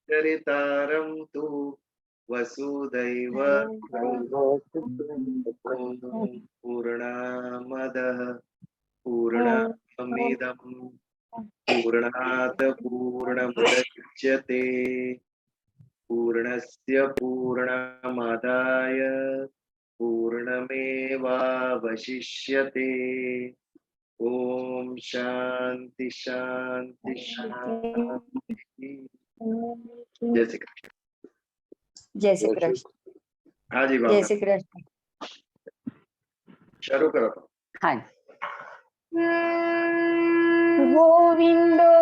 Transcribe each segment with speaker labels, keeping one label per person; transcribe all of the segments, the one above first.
Speaker 1: चरितारं तु वसुदैव पूर्णमदः पूर्णमिदं पूर्णात् पूर्णमुदच्यते पूर्णस्य पूर्णमादाय पूर्णमेवावशिष्यते। ओम शांति शांति शांति। जय श्री कृष्ण।
Speaker 2: जय श्री कृष्ण।
Speaker 1: हाँ जी
Speaker 2: जय श्री कृष्ण।
Speaker 1: शुरू करो।
Speaker 2: हाँ गोविंदो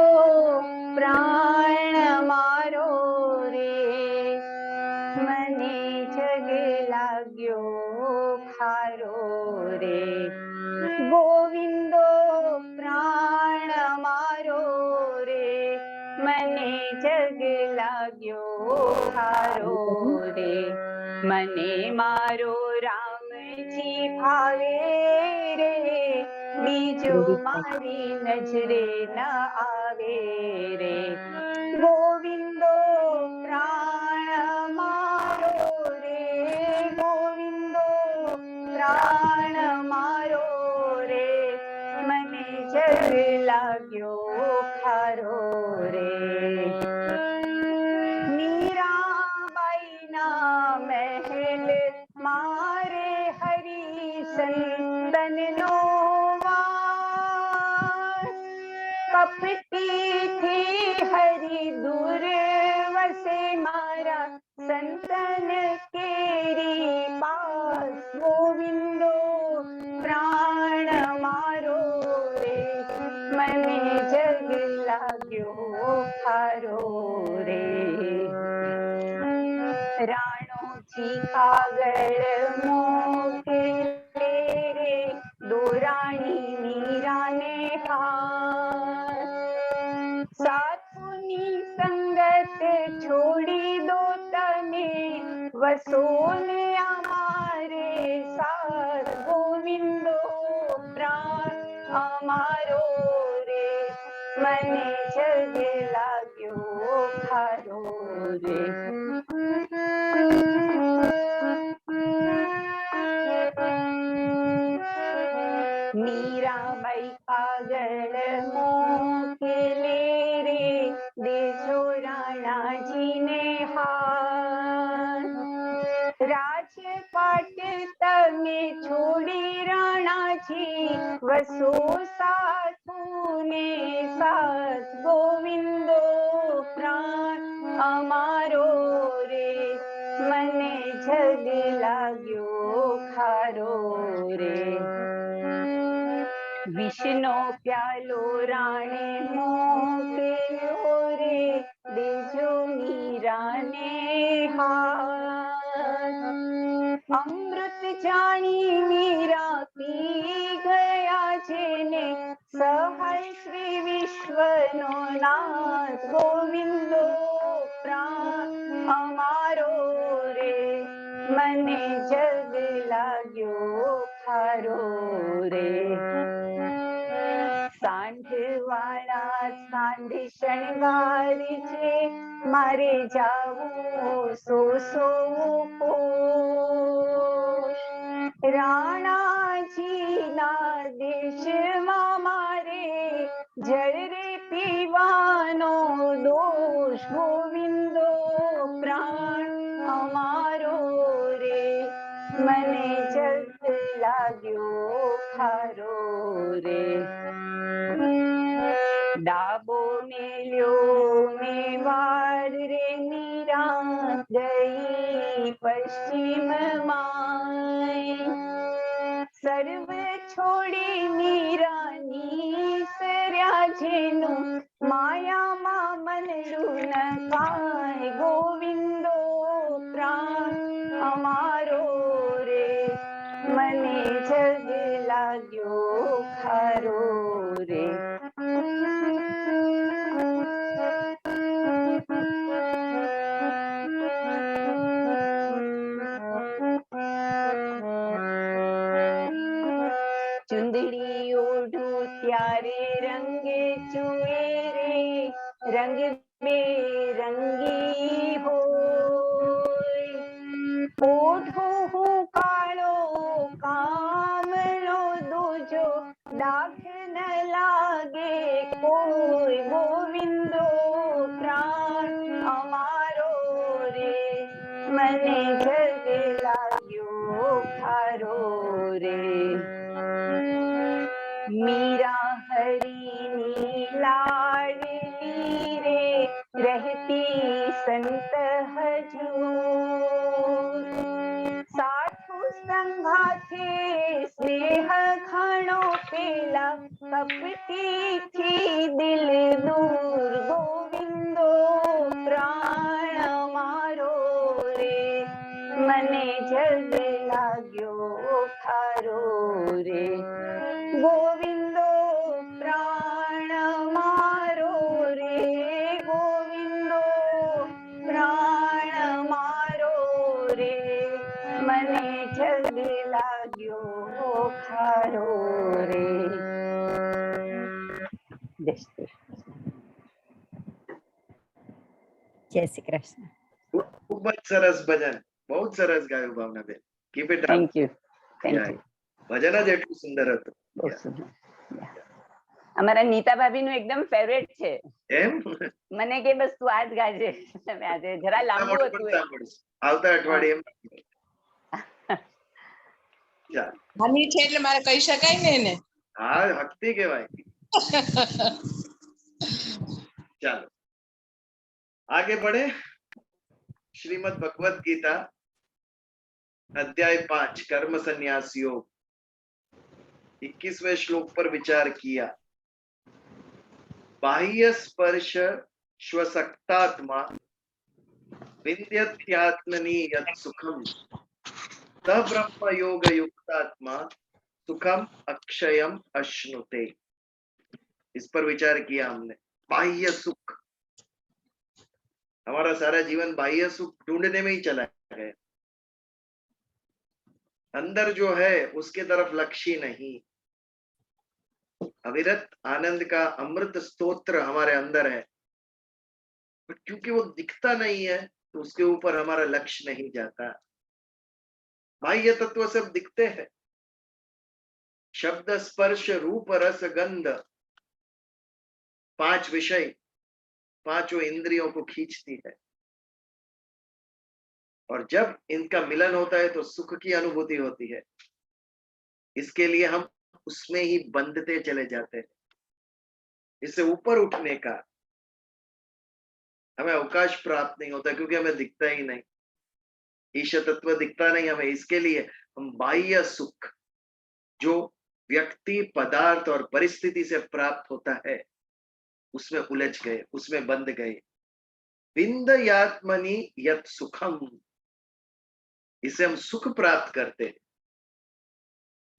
Speaker 2: प्राण मारो रे मने जग लाग्यो खारो रे गोविंदो प्राण मारो रे मने जग लाग्यो खारो रे मने मारो रामजी भावे रे बीजो मारी नजरे न आवे रे गोविंदो प्राण मारो रे गोविंदो प्राण मारो रे मने जग लाग्यो खारो रे मीराबाई ना महल मारे हरि संतन नो कपटी थी हरि दूर वसे मारा संतन केरी पास गोविंदो प्राण मारो रे मने जग लाग्यो खारो रे राणो जी कागड़ मोकले रे दो रानी मीरा ने हार साधुनी संगत छोड़ी दो तने वसूल हमारे साथ गोविंदो प्राण हमारो रे मने जग लाग्यो खारो रे मीराबाई कागड़ मोकले रे देजो राणा जी ने हार राजपाट तमे छोड़ी राणा जी वसो साधु ने साथ गोविंदो प्राण अमारो रे मने जग लाग्यो खारो रे विष्णु प्यालो राणे मोकल्यो रे देजो मीरा ने हार अमृत जानी मीरा पी गया जेने सहाय श्री विश्वनो नाथ गोविंदो प्राण हमारो रे मने जग लाग्यो खारो रे सांढवाळा सांढ शणगार छे मारे जावू सो सो पोष राणाजी ना देश मारे जल रे पीवानो दोष गोविंदो प्राण हमारो रे मने जग लाग्यो खारो रे डाबो मेल्यो मेवाड़ रे मीरा गई पश्चिम माय सर्व छोड़ी मीरा नीसर्या जेनु माया मा मनरू न काय गोविंदो प्राण हमारो रे मने जग लाग्यो खारो रे चुंदड़ी ओढ़ू त्यारे रंगे चुए रे रंग रंग बेरंगी होय। ओठो कालो कामलो दूजो दाख न लागे कोई। गोविंदो प्राण अमारो रे मने जग लाग्यो खारो रे। मीरा हरी लाडली रे रहती संत हजूर। साधु संघाथे स्नेह घणो पेला कपटी थी दिल दूर। गोविंदो प्राण मारो रे मने जग लाग्यो खारो रे। गोविंदो प्राण मारो रे गोविंदो प्राण मारो रे मने जग लाग्यो खारो रे। जय श्री कृष्ण।
Speaker 1: खूब सरस भजन, बहुत सरस गाયું ભાવનાબેન. Keep it up.
Speaker 2: Thank you thank you.
Speaker 1: ભજન જ એટલું સુંદર હતું.
Speaker 2: બહુ સુંદર। અમારા નીતા ભાભી નું એકદમ ફેવરેટ છે
Speaker 1: એમ
Speaker 2: મને કે બસ તું આજ ગાજે તમે આજે જરા લાંબુ હતું એ।
Speaker 1: આવતા અઠવાડિયે એમ
Speaker 3: નાની છે એટલે મારે કહી શકાય ને એને।
Speaker 1: હા હકતી કહેવાય। ચાલો आगे बढ़े। श्रीमद् भगवत गीता अध्याय 5 कर्म संन्यास योग 21वें श्लोक पर विचार किया। बाह्य स्पर्श श्वसक्तात्मा विन्द्यत्यात्मनि यत् सुखम स ब्रह्म योग युक्तात्मा सुखम अक्षयम अश्नुते। इस पर विचार किया हमने। बाह्य सुख, हमारा सारा जीवन बाह्य सुख ढूंढने में ही चला गया। अंदर जो है उसके तरफ लक्ष्य नहीं। अविरत आनंद का अमृत स्तोत्र हमारे अंदर है, क्योंकि वो दिखता नहीं है तो उसके ऊपर हमारा लक्ष्य नहीं जाता। बाह्य तत्व सब दिखते हैं, शब्द स्पर्श रूप रस गंध, 5 विषय, 5 इंद्रियों को खींचती है। और जब इनका मिलन होता है तो सुख की अनुभूति होती है। इसके लिए हम उसमें ही बंधते चले जाते हैं। इससे ऊपर उठने का हमें अवकाश प्राप्त नहीं होता, क्योंकि हमें दिखता ही नहीं, ईश तत्व दिखता नहीं हमें। इसके लिए हम बाह्य सुख जो व्यक्ति पदार्थ और परिस्थिति से प्राप्त होता है उसमें उलझ गए, उसमें बंध गए। विन्द्यात्मनि यत् सुखम, इसे हम सुख प्राप्त करते हैं।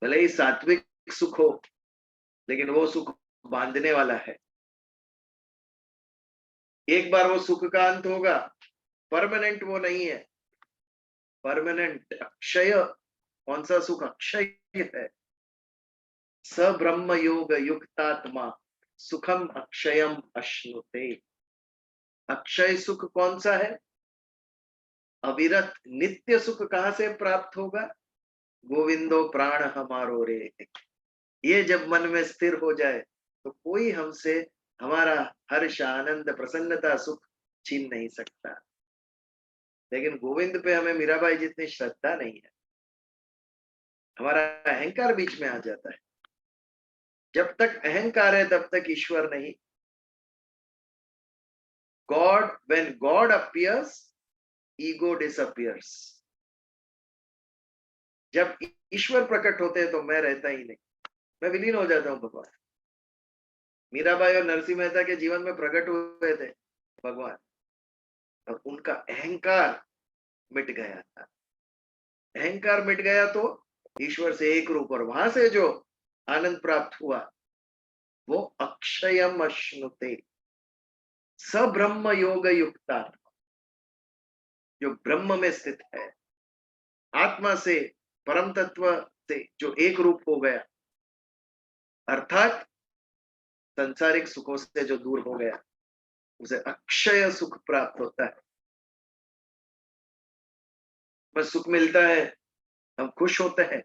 Speaker 1: भले ही सात्विक सुख हो, लेकिन वो सुख बांधने वाला है। एक बार वो सुख का अंत होगा, परमानेंट वो नहीं है। परमानेंट अक्षय, कौन सा सुख अक्षय है? स ब्रह्म योग युक्तात्मा सुखम अक्षयम अश्नुते। अक्षय सुख कौन सा है? अविरत नित्य सुख कहां से प्राप्त होगा? गोविंदो प्राण हमारो रे। ये जब मन में स्थिर हो जाए तो कोई हमसे हमारा हर्ष आनंद प्रसन्नता सुख छीन नहीं सकता। लेकिन गोविंद पे हमें मीराबाई जितनी श्रद्धा नहीं है। हमारा अहंकार बीच में आ जाता है। जब तक अहंकार है तब तक ईश्वर नहीं। God, when God appears, ego disappears. जब ईश्वर प्रकट होते हैं तो मैं रहता ही नहीं, मैं विलीन हो जाता हूं भगवान। मीराबाई और नरसिंह मेहता के जीवन में प्रकट हुए थे भगवान, और उनका अहंकार मिट गया था। अहंकार मिट गया तो ईश्वर से एक रूप, और वहां से जो आनंद प्राप्त हुआ वो अक्षयम अश्नुते। स ब्रह्म योग युक्ता, जो ब्रह्म में स्थित है, आत्मा से परम तत्व से जो एक रूप हो गया, अर्थात संसारिक सुखों से जो दूर हो गया, उसे अक्षय सुख प्राप्त होता है। बस सुख मिलता है, हम खुश होते हैं,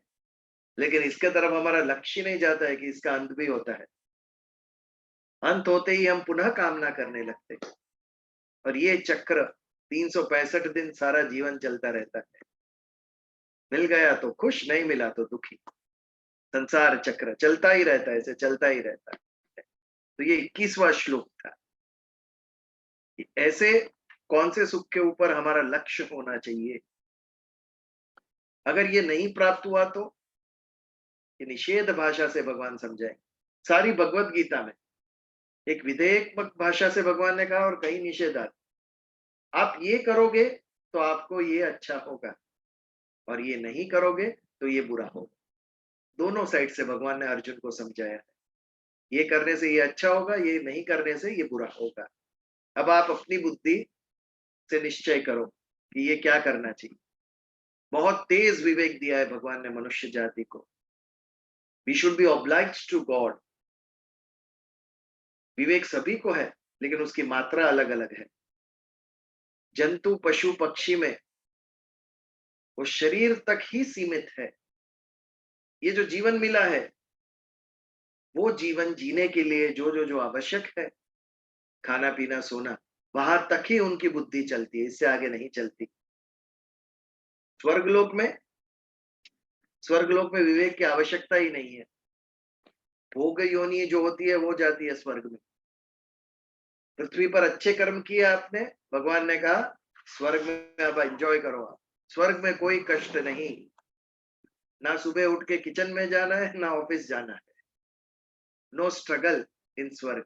Speaker 1: लेकिन इसके तरफ हमारा लक्ष्य नहीं जाता है कि इसका अंत भी होता है। अंत होते ही हम पुनः कामना करने लगते हैं, और ये चक्र 365 दिन सारा जीवन चलता रहता है। मिल गया तो खुश, नहीं मिला तो दुखी। संसार चक्र चलता ही रहता है, ऐसे चलता ही रहता है। तो ये 21वां श्लोक था। ऐसे कौन से सुख के ऊपर हमारा लक्ष्य होना चाहिए? अगर ये नहीं प्राप्त हुआ तो ये निषेध भाषा से भगवान समझाए। सारी भगवत गीता में एक विधेयक भाषा से भगवान ने कहा और कई निषेधात्मक। आप ये करोगे तो आपको ये अच्छा होगा, और ये नहीं करोगे तो ये बुरा होगा। दोनों साइड से भगवान ने अर्जुन को समझाया है। ये करने से ये अच्छा होगा, ये नहीं करने से ये बुरा होगा। अब आप अपनी बुद्धि से निश्चय करो कि ये क्या करना चाहिए। बहुत तेज विवेक दिया है भगवान ने मनुष्य जाति को। We should be obliged to God. विवेक सभी को है, लेकिन उसकी मात्रा अलग अलग है। जंतु पशु पक्षी में वो शरीर तक ही सीमित है। ये जो जीवन मिला है, वो जीवन जीने के लिए जो आवश्यक है, खाना पीना सोना, वहां तक ही उनकी बुद्धि चलती है, इससे आगे नहीं चलती। स्वर्गलोक में विवेक की आवश्यकता ही नहीं है। भोग योनि जो होती है वो जाती है स्वर्ग में। पृथ्वी पर अच्छे कर्म किए आपने, भगवान ने कहा स्वर्ग में अब एंजॉय करो। आप स्वर्ग में कोई कष्ट नहीं, ना सुबह उठ के किचन में जाना है, ना ऑफिस जाना है। नो स्ट्रगल इन स्वर्ग।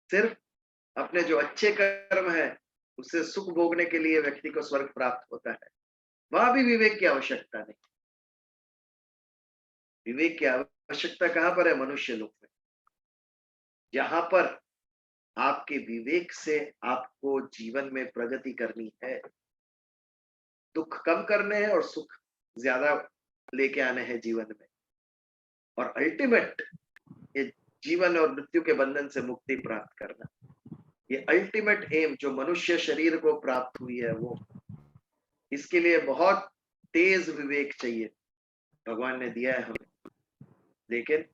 Speaker 1: सिर्फ अपने जो अच्छे कर्म है उससे सुख भोगने के लिए व्यक्ति को स्वर्ग प्राप्त होता है। वहां भी विवेक की आवश्यकता नहीं। विवेक की आवश्यकता कहां पर है? मनुष्य लोक में, जहां पर आपके विवेक से आपको जीवन में प्रगति करनी है, दुख कम करने हैं और सुख ज्यादा लेके आने हैं जीवन में, और अल्टीमेट ये जीवन और मृत्यु के बंधन से मुक्ति प्राप्त करना। ये अल्टीमेट एम जो मनुष्य शरीर को प्राप्त हुई है, वो इसके लिए बहुत तेज विवेक चाहिए। भगवान ने दिया है हमें, लेकिन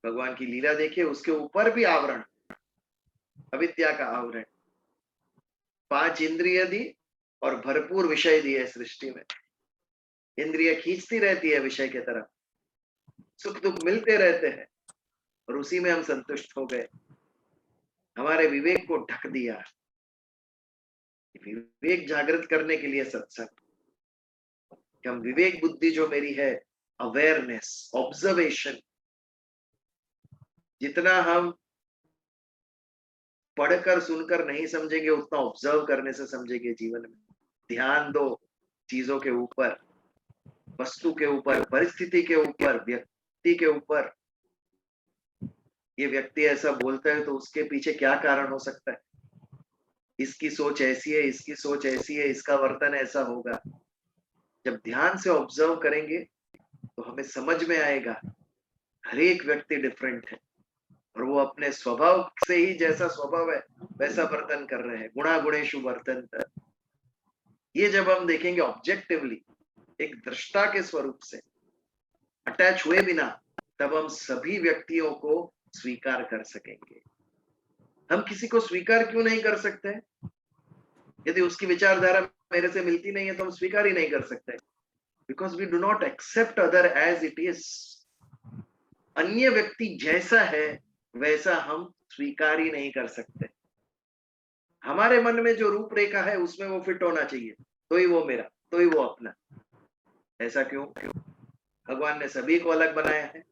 Speaker 1: भगवान की लीला देखिए, उसके ऊपर भी आवरण, अविद्या का आवरण। 5 इंद्रिय दी और भरपूर विषय दिए सृष्टि में। इंद्रिय खींचती रहती है विषय की तरफ, सुख दुख मिलते रहते हैं, और उसी में हम संतुष्ट हो गए। हमारे विवेक को ढक दिया। विवेक जागृत करने के लिए सत्संग, हम विवेक बुद्धि जो मेरी है, अवेयरनेस, ऑब्जर्वेशन, जितना हम पढ़कर सुनकर नहीं समझेंगे उतना ऑब्जर्व करने से समझेंगे जीवन में। ध्यान दो चीजों के ऊपर, वस्तु के ऊपर, परिस्थिति के ऊपर, व्यक्ति के ऊपर। ये व्यक्ति ऐसा बोलता है तो उसके पीछे क्या कारण हो सकता है? इसकी सोच ऐसी है, इसकी सोच ऐसी है, इसका वर्तन ऐसा होगा। जब ध्यान से ऑब्जर्व करेंगे तो हमें समझ में आएगा हर एक व्यक्ति डिफरेंट है, और वो अपने स्वभाव से ही जैसा स्वभाव है वैसा वर्तन कर रहे हैं। गुणा गुणेषु वर्तन। ये जब हम देखेंगे ऑब्जेक्टिवली, एक दृष्टा के स्वरूप से अटैच हुए बिना, तब हम सभी व्यक्तियों को स्वीकार कर सकेंगे। हम किसी को स्वीकार क्यों नहीं कर सकते? यदि उसकी विचारधारा मेरे से मिलती नहीं है तो हम स्वीकार ही नहीं कर सकते, because we do not accept other as it is. अन्य व्यक्ति जैसा है वैसा हम स्वीकार ही नहीं कर सकते। हमारे मन में जो रूपरेखा है उसमें वो फिट होना चाहिए, तो ही वो मेरा, तो ही वो अपना। ऐसा क्यों? भगवान ने सभी को अलग बनाया है।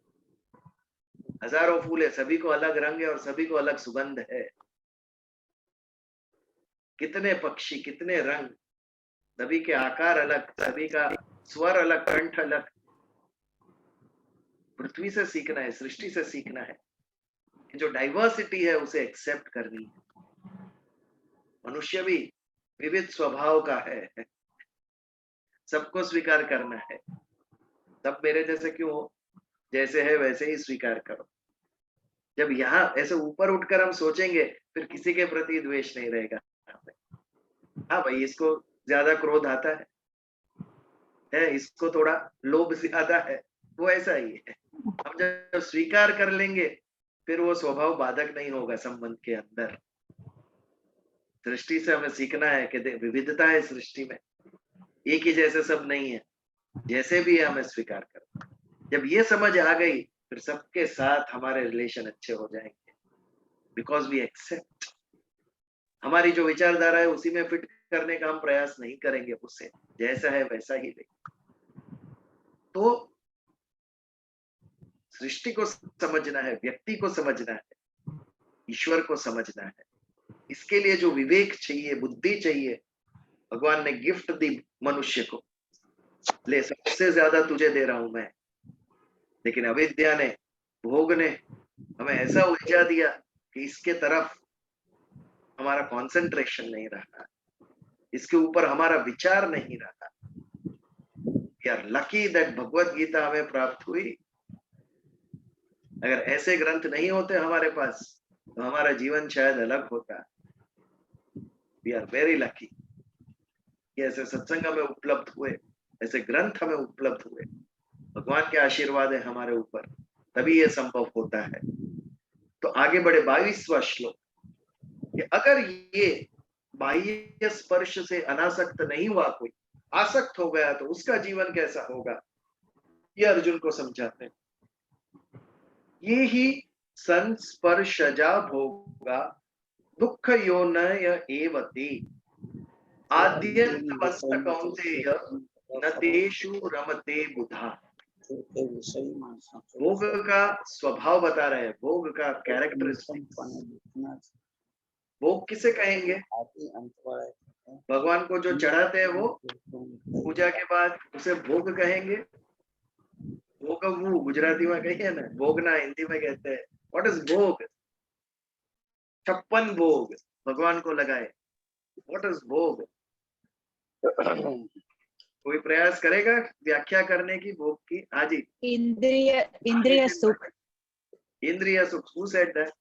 Speaker 1: हजारों फूल है, सभी को अलग रंग है और सभी को अलग सुगंध है। कितने पक्षी, कितने रंग, सभी के आकार अलग, सभी का स्वर अलग, कंठ अलग। पृथ्वी से सीखना है, सृष्टि से सीखना है। जो डाइवर्सिटी है उसे एक्सेप्ट करनी है। मनुष्य भी विविध स्वभाव का है, सबको स्वीकार करना है। सब मेरे जैसे क्यों हो, जैसे है वैसे ही स्वीकार करो। जब यहाँ ऐसे ऊपर उठकर हम सोचेंगे फिर किसी के प्रति द्वेष नहीं रहेगा। हाँ भाई, इसको ज्यादा क्रोध आता है, इसको थोड़ा लोभ ज्यादा है, वो ऐसा ही है। हम जब स्वीकार कर लेंगे फिर वो स्वभाव बाधक नहीं होगा संबंध के अंदर। सृष्टि से हमें सीखना है कि विविधता है सृष्टि में, एक ही जैसे सब नहीं है, जैसे भी है हमें स्वीकार कर। जब ये समझ आ गई फिर सबके साथ हमारे रिलेशन अच्छे हो जाएंगे, बिकॉज वी एक्सेप्ट। हमारी जो विचारधारा है उसी में फिट करने का हम प्रयास नहीं करेंगे, उससे जैसा है वैसा ही देंगे। तो सृष्टि को समझना है, व्यक्ति को समझना है, ईश्वर को समझना है। इसके लिए जो विवेक चाहिए, बुद्धि चाहिए, भगवान ने गिफ्ट दी मनुष्य को, ले सबसे ज्यादा तुझे दे रहा हूं मैं। लेकिन अविद्या ने, भोग ने हमें ऐसा उलझा दिया कि इसके तरफ हमारा कंसंट्रेशन नहीं रहा, इसके ऊपर हमारा विचार नहीं रहा। We are lucky that Bhagavad Gita हमें प्राप्त हुई। अगर ऐसे ग्रंथ नहीं होते हमारे पास तो हमारा जीवन शायद अलग होता। वी आर वेरी लकी कि ऐसे सत्संग हमें उपलब्ध हुए, ऐसे ग्रंथ हमें उपलब्ध हुए। भगवान के आशीर्वाद है हमारे ऊपर, तभी ये संभव होता है। तो आगे बढ़े 22वां श्लोक कि अगर ये बाह्य स्पर्श से अनासक्त नहीं हुआ, कोई आसक्त हो गया तो उसका जीवन कैसा होगा, ये अर्जुन को समझाते हैं। ये ही संस्पर्शजा भोगा दुख योनय एवति आद्यंतवस्त कौन्तेय न तेषु रमते बुधा। भोग का स्वभाव बता रहे हैं, भोग का कैरेक्टरिस्टिक। भोग किसे कहेंगे? भगवान को जो चढ़ाते हैं वो पूजा के बाद उसे भोग कहेंगे। भोग वो गुजराती में कही है ना, भोगना हिंदी में कहते हैं। व्हाट इज भोग? 56 भोग भगवान को लगाए। व्हाट इज भोग? कोई प्रयास करेगा व्याख्या करने की भोग की? हाँ जी।
Speaker 4: इंद्रिय सुख।
Speaker 1: इंद्रिय सुख। Who said that?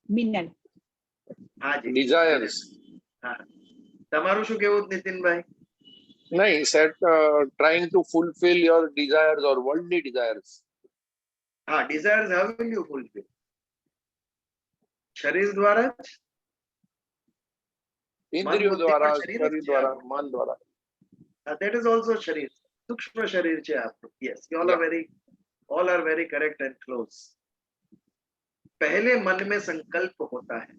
Speaker 4: મિનલ.
Speaker 1: हाँ जी।
Speaker 5: Desires.
Speaker 1: हाँ, તમારું શું કેવું Nitinbhai?
Speaker 5: No, he said trying to fulfill your desires or worldly desires.
Speaker 1: हाँ, desires how will you fulfill? शरीर द्वारा,
Speaker 5: इंद्रियों
Speaker 1: बुद्धि
Speaker 5: द्वारा,
Speaker 1: और शरीर
Speaker 5: शरीर द्वारा, मन द्वारा.
Speaker 1: that is also शरीर, सूक्ष्म शरीर છે આપણું. Yes, you all are very correct and close. पहले मन में संकल्प होता है,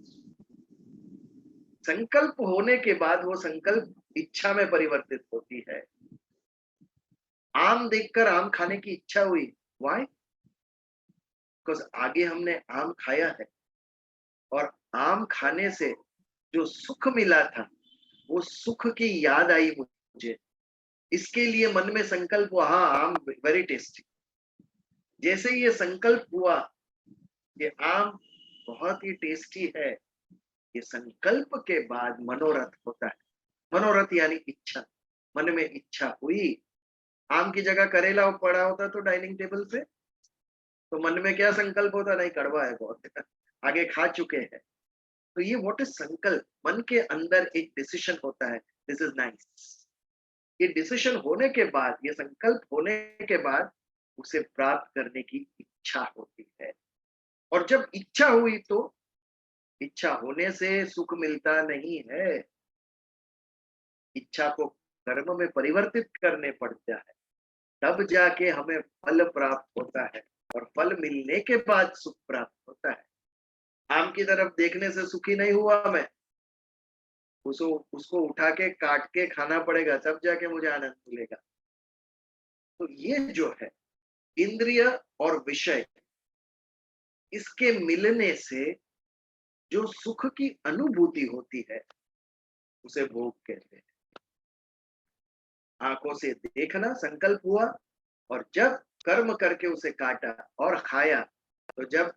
Speaker 1: संकल्प होने के बाद वो संकल्प इच्छा में परिवर्तित होती है। आम देखकर आम खाने की इच्छा हुई, व्हाई? बिकॉज आगे हमने आम खाया है और आम खाने से जो सुख मिला था वो सुख की याद आई मुझे, इसके लिए मन में संकल्प हुआ, हाँ आम वेरी टेस्टी। जैसे ही ये संकल्प हुआ कि आम बहुत ही टेस्टी है, ये संकल्प के बाद मनोरथ होता है। मनोरथ यानी इच्छा। मन में इच्छा हुई, आम की जगह करेला पड़ा होता तो डाइनिंग टेबल पे, तो मन में क्या संकल्प होता? नहीं, कड़वा है बहुत, आगे खा चुके हैं। तो ये व्हाट इज संकल्प? मन के अंदर एक डिसीजन होता है, दिस इज नाइस। ये डिसीजन होने के बाद, ये संकल्प होने के बाद उसे प्राप्त करने की इच्छा होती है। और जब इच्छा हुई तो इच्छा होने से सुख मिलता नहीं है, इच्छा को कर्म में परिवर्तित करने पड़ता है, तब जाके हमें फल प्राप्त होता है और फल मिलने के बाद सुख प्राप्त होता है। आम की तरफ देखने से सुखी नहीं हुआ मैं, उसको उठा के काट के खाना पड़ेगा, तब जाके मुझे आनंद मिलेगा। तो ये जो है इंद्रिय और विषय, इसके मिलने से जो सुख की अनुभूति होती है उसे भोग कहते हैं। आंखों से देखना संकल्प हुआ और जब कर्म करके उसे काटा और खाया, तो जब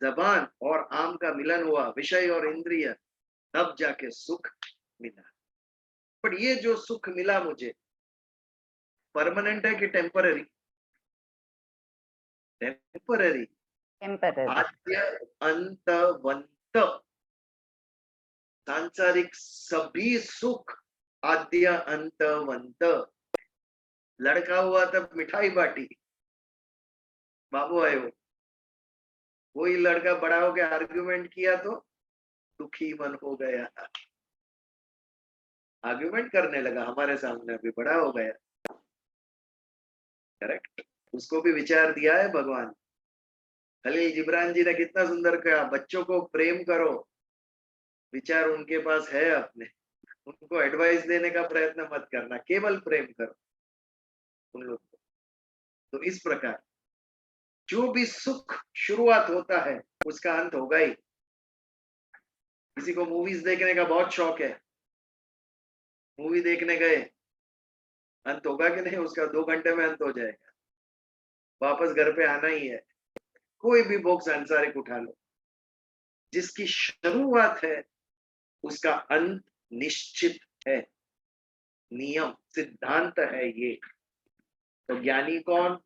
Speaker 1: जबान और आम का मिलन हुआ, विषय और इंद्रिय, तब जाके सुख मिला। पर ये जो सुख मिला मुझे, परमानेंट है कि टेम्पररी? टेम्पररी।
Speaker 2: टेम्पररी।
Speaker 1: आद्य अंत वंत, सांसारिक सभी सुख आद्य अंत वंत। लड़का हुआ तब मिठाई बांटी, बाबू आए हो, वही लड़का बड़ा हो गया आर्ग्यूमेंट किया तो दुखी मन हो गया, आर्ग्यूमेंट करने लगा हमारे सामने, अभी बड़ा हो गया। करेक्ट, उसको भी विचार दिया है भगवान। खलील जिब्रान जी ने कितना सुंदर कहा, बच्चों को प्रेम करो, विचार उनके पास है अपने, उनको एडवाइस देने का प्रयत्न मत करना, केवल प्रेम करो उन लोग को। तो इस प्रकार जो भी सुख शुरुआत होता है उसका अंत होगा ही। किसी को मूवीज देखने का बहुत शौक है, मूवी देखने गए, अंत होगा कि नहीं उसका? 2 घंटे में अंत हो जाएगा, वापस घर पे आना ही है। कोई भी बुक सांसारिक उठा लो, जिसकी शुरुआत है उसका अंत निश्चित है, नियम सिद्धांत है ये। तो ज्ञानी कौन?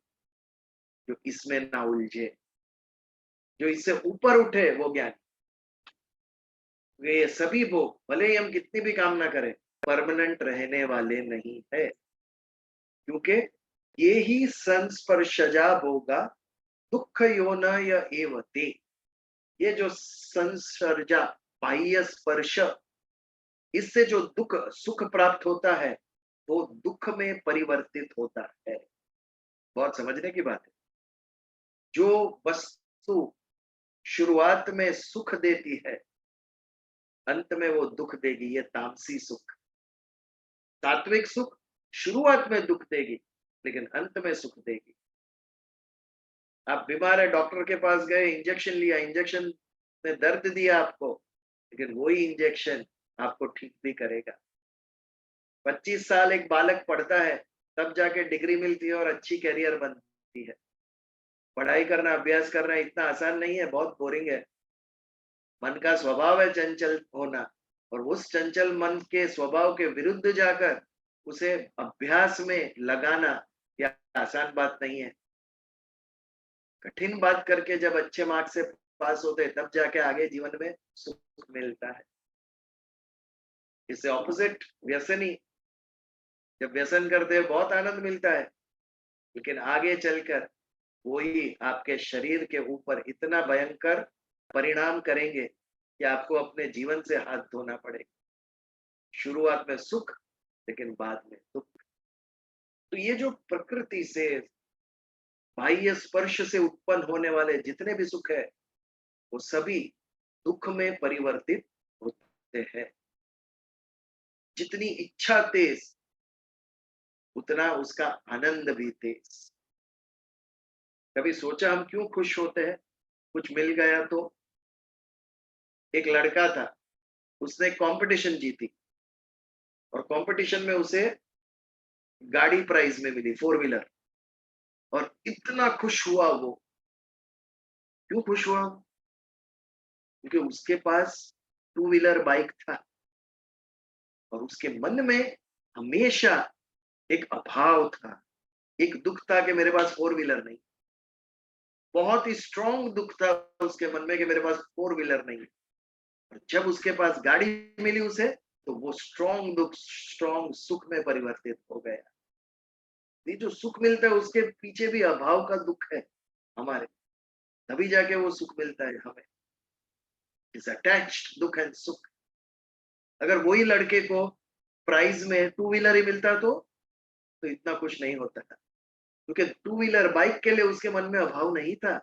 Speaker 1: जो इसमें ना उलझे, जो इससे ऊपर उठे वो ज्ञानी। ये सभी भोग भले ही हम कितनी भी कामना करें परमानेंट रहने वाले नहीं है, क्योंकि ये ही संस्पर्शजा भोगा दुख योन एवते। ये जो संसर्जा बाह्य स्पर्श, इससे जो दुख सुख प्राप्त होता है वो दुख में परिवर्तित होता है। बहुत समझने की बात है। जो वस्तु शुरुआत में सुख देती है अंत में वो दुख देगी, ये तामसी सुख। सात्विक सुख शुरुआत में दुख देगी लेकिन अंत में सुख देगी। आप बीमार है, डॉक्टर के पास गए, इंजेक्शन लिया, इंजेक्शन ने दर्द दिया आपको, लेकिन वही इंजेक्शन आपको ठीक भी करेगा। 25 साल एक बालक पढ़ता है, तब जाके डिग्री मिलती है और अच्छी कैरियर बनती है। पढ़ाई करना, अभ्यास करना इतना आसान नहीं है, बहुत बोरिंग है। मन का स्वभाव है चंचल होना, और उस चंचल मन के स्वभाव के विरुद्ध जाकर उसे अभ्यास में लगाना यह आसान बात नहीं है। कठिन बात करके जब अच्छे मार्क्स से पास होते हैं तब जाके आगे जीवन में सुख मिलता है। इससे ऑपोजिट व्यसनी, जब व्यसन करते हैं बहुत आनंद मिलता है, लेकिन आगे चलकर वही आपके शरीर के ऊपर इतना भयंकर परिणाम करेंगे कि आपको अपने जीवन से हाथ धोना पड़ेगा। शुरुआत में सुख लेकिन बाद में दुख। तो ये जो प्रकृति से बाह्य स्पर्श से उत्पन्न होने वाले जितने भी सुख है वो सभी दुख में परिवर्तित होते हैं। जितनी इच्छा तेज उतना उसका आनंद भी तेज। कभी सोचा हम क्यों खुश होते हैं? कुछ मिल गया तो। एक लड़का था, उसने कंपटीशन जीती और कंपटीशन में उसे गाड़ी प्राइज में मिली, 4 व्हीलर, और इतना खुश हुआ वो। क्यों खुश हुआ? क्योंकि उसके पास 2 व्हीलर बाइक था और उसके मन में हमेशा एक अभाव था, एक दुख था कि मेरे पास 4 व्हीलर नहीं। बहुत ही स्ट्रॉन्ग दुख था उसके मन में कि मेरे पास 4 व्हीलर नहीं। और जब उसके पास गाड़ी मिली उसे, तो वो स्ट्रॉन्ग दुख स्ट्रॉन्ग सुख में परिवर्तित हो गया। ये जो सुख मिलता है उसके पीछे भी अभाव का दुख है हमारे, तभी जाके वो सुख मिलता है हमें। इज अटैच्ड दुख एंड सुख। अगर वही लड़के को प्राइज में 2 व्हीलर ही मिलता तो इतना खुश नहीं होता था, क्योंकि 2 व्हीलर बाइक के लिए उसके मन में अभाव नहीं था।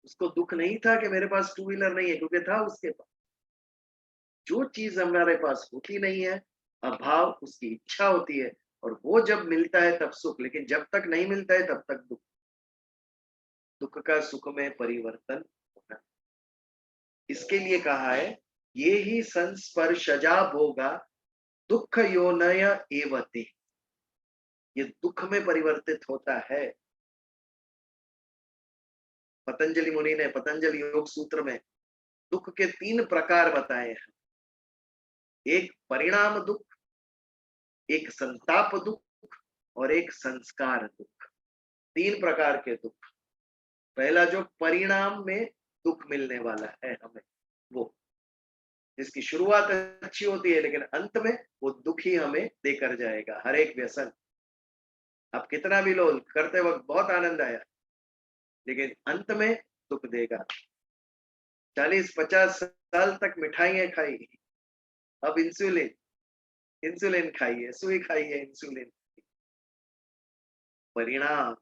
Speaker 1: उसको दुख नहीं था कि मेरे पास 2 व्हीलर नहीं है, क्योंकि था उसके पास। जो चीज हमारे पास होती नहीं है, अभाव उसकी इच्छा होती है, और वो जब मिलता है तब सुख, लेकिन जब तक नहीं मिलता है तब तक दुख। दुख का सुख में परिवर्तन होना, इसके लिए कहा है ये ही संस्पर्शजा भोगा दुख योनय एवते। ये दुख में परिवर्तित होता है। पतंजलि मुनि ने पतंजलि योग सूत्र में दुख के 3 प्रकार बताए हैं। एक परिणाम दुख, एक संताप दुख और एक संस्कार दुख। 3 प्रकार के दुख। पहला जो परिणाम में दुख मिलने वाला है हमें, वो जिसकी शुरुआत अच्छी होती है लेकिन अंत में वो दुख ही हमें देकर जाएगा। हर एक व्यसन आप कितना भी लो, करते वक्त बहुत आनंद आया लेकिन अंत में दुख देगा। 40-50 साल तक मिठाइयां खाई, अब इंसुलिन, इंसुलिन खाइए, सुई खाइए, इंसुलिन। परिणाम,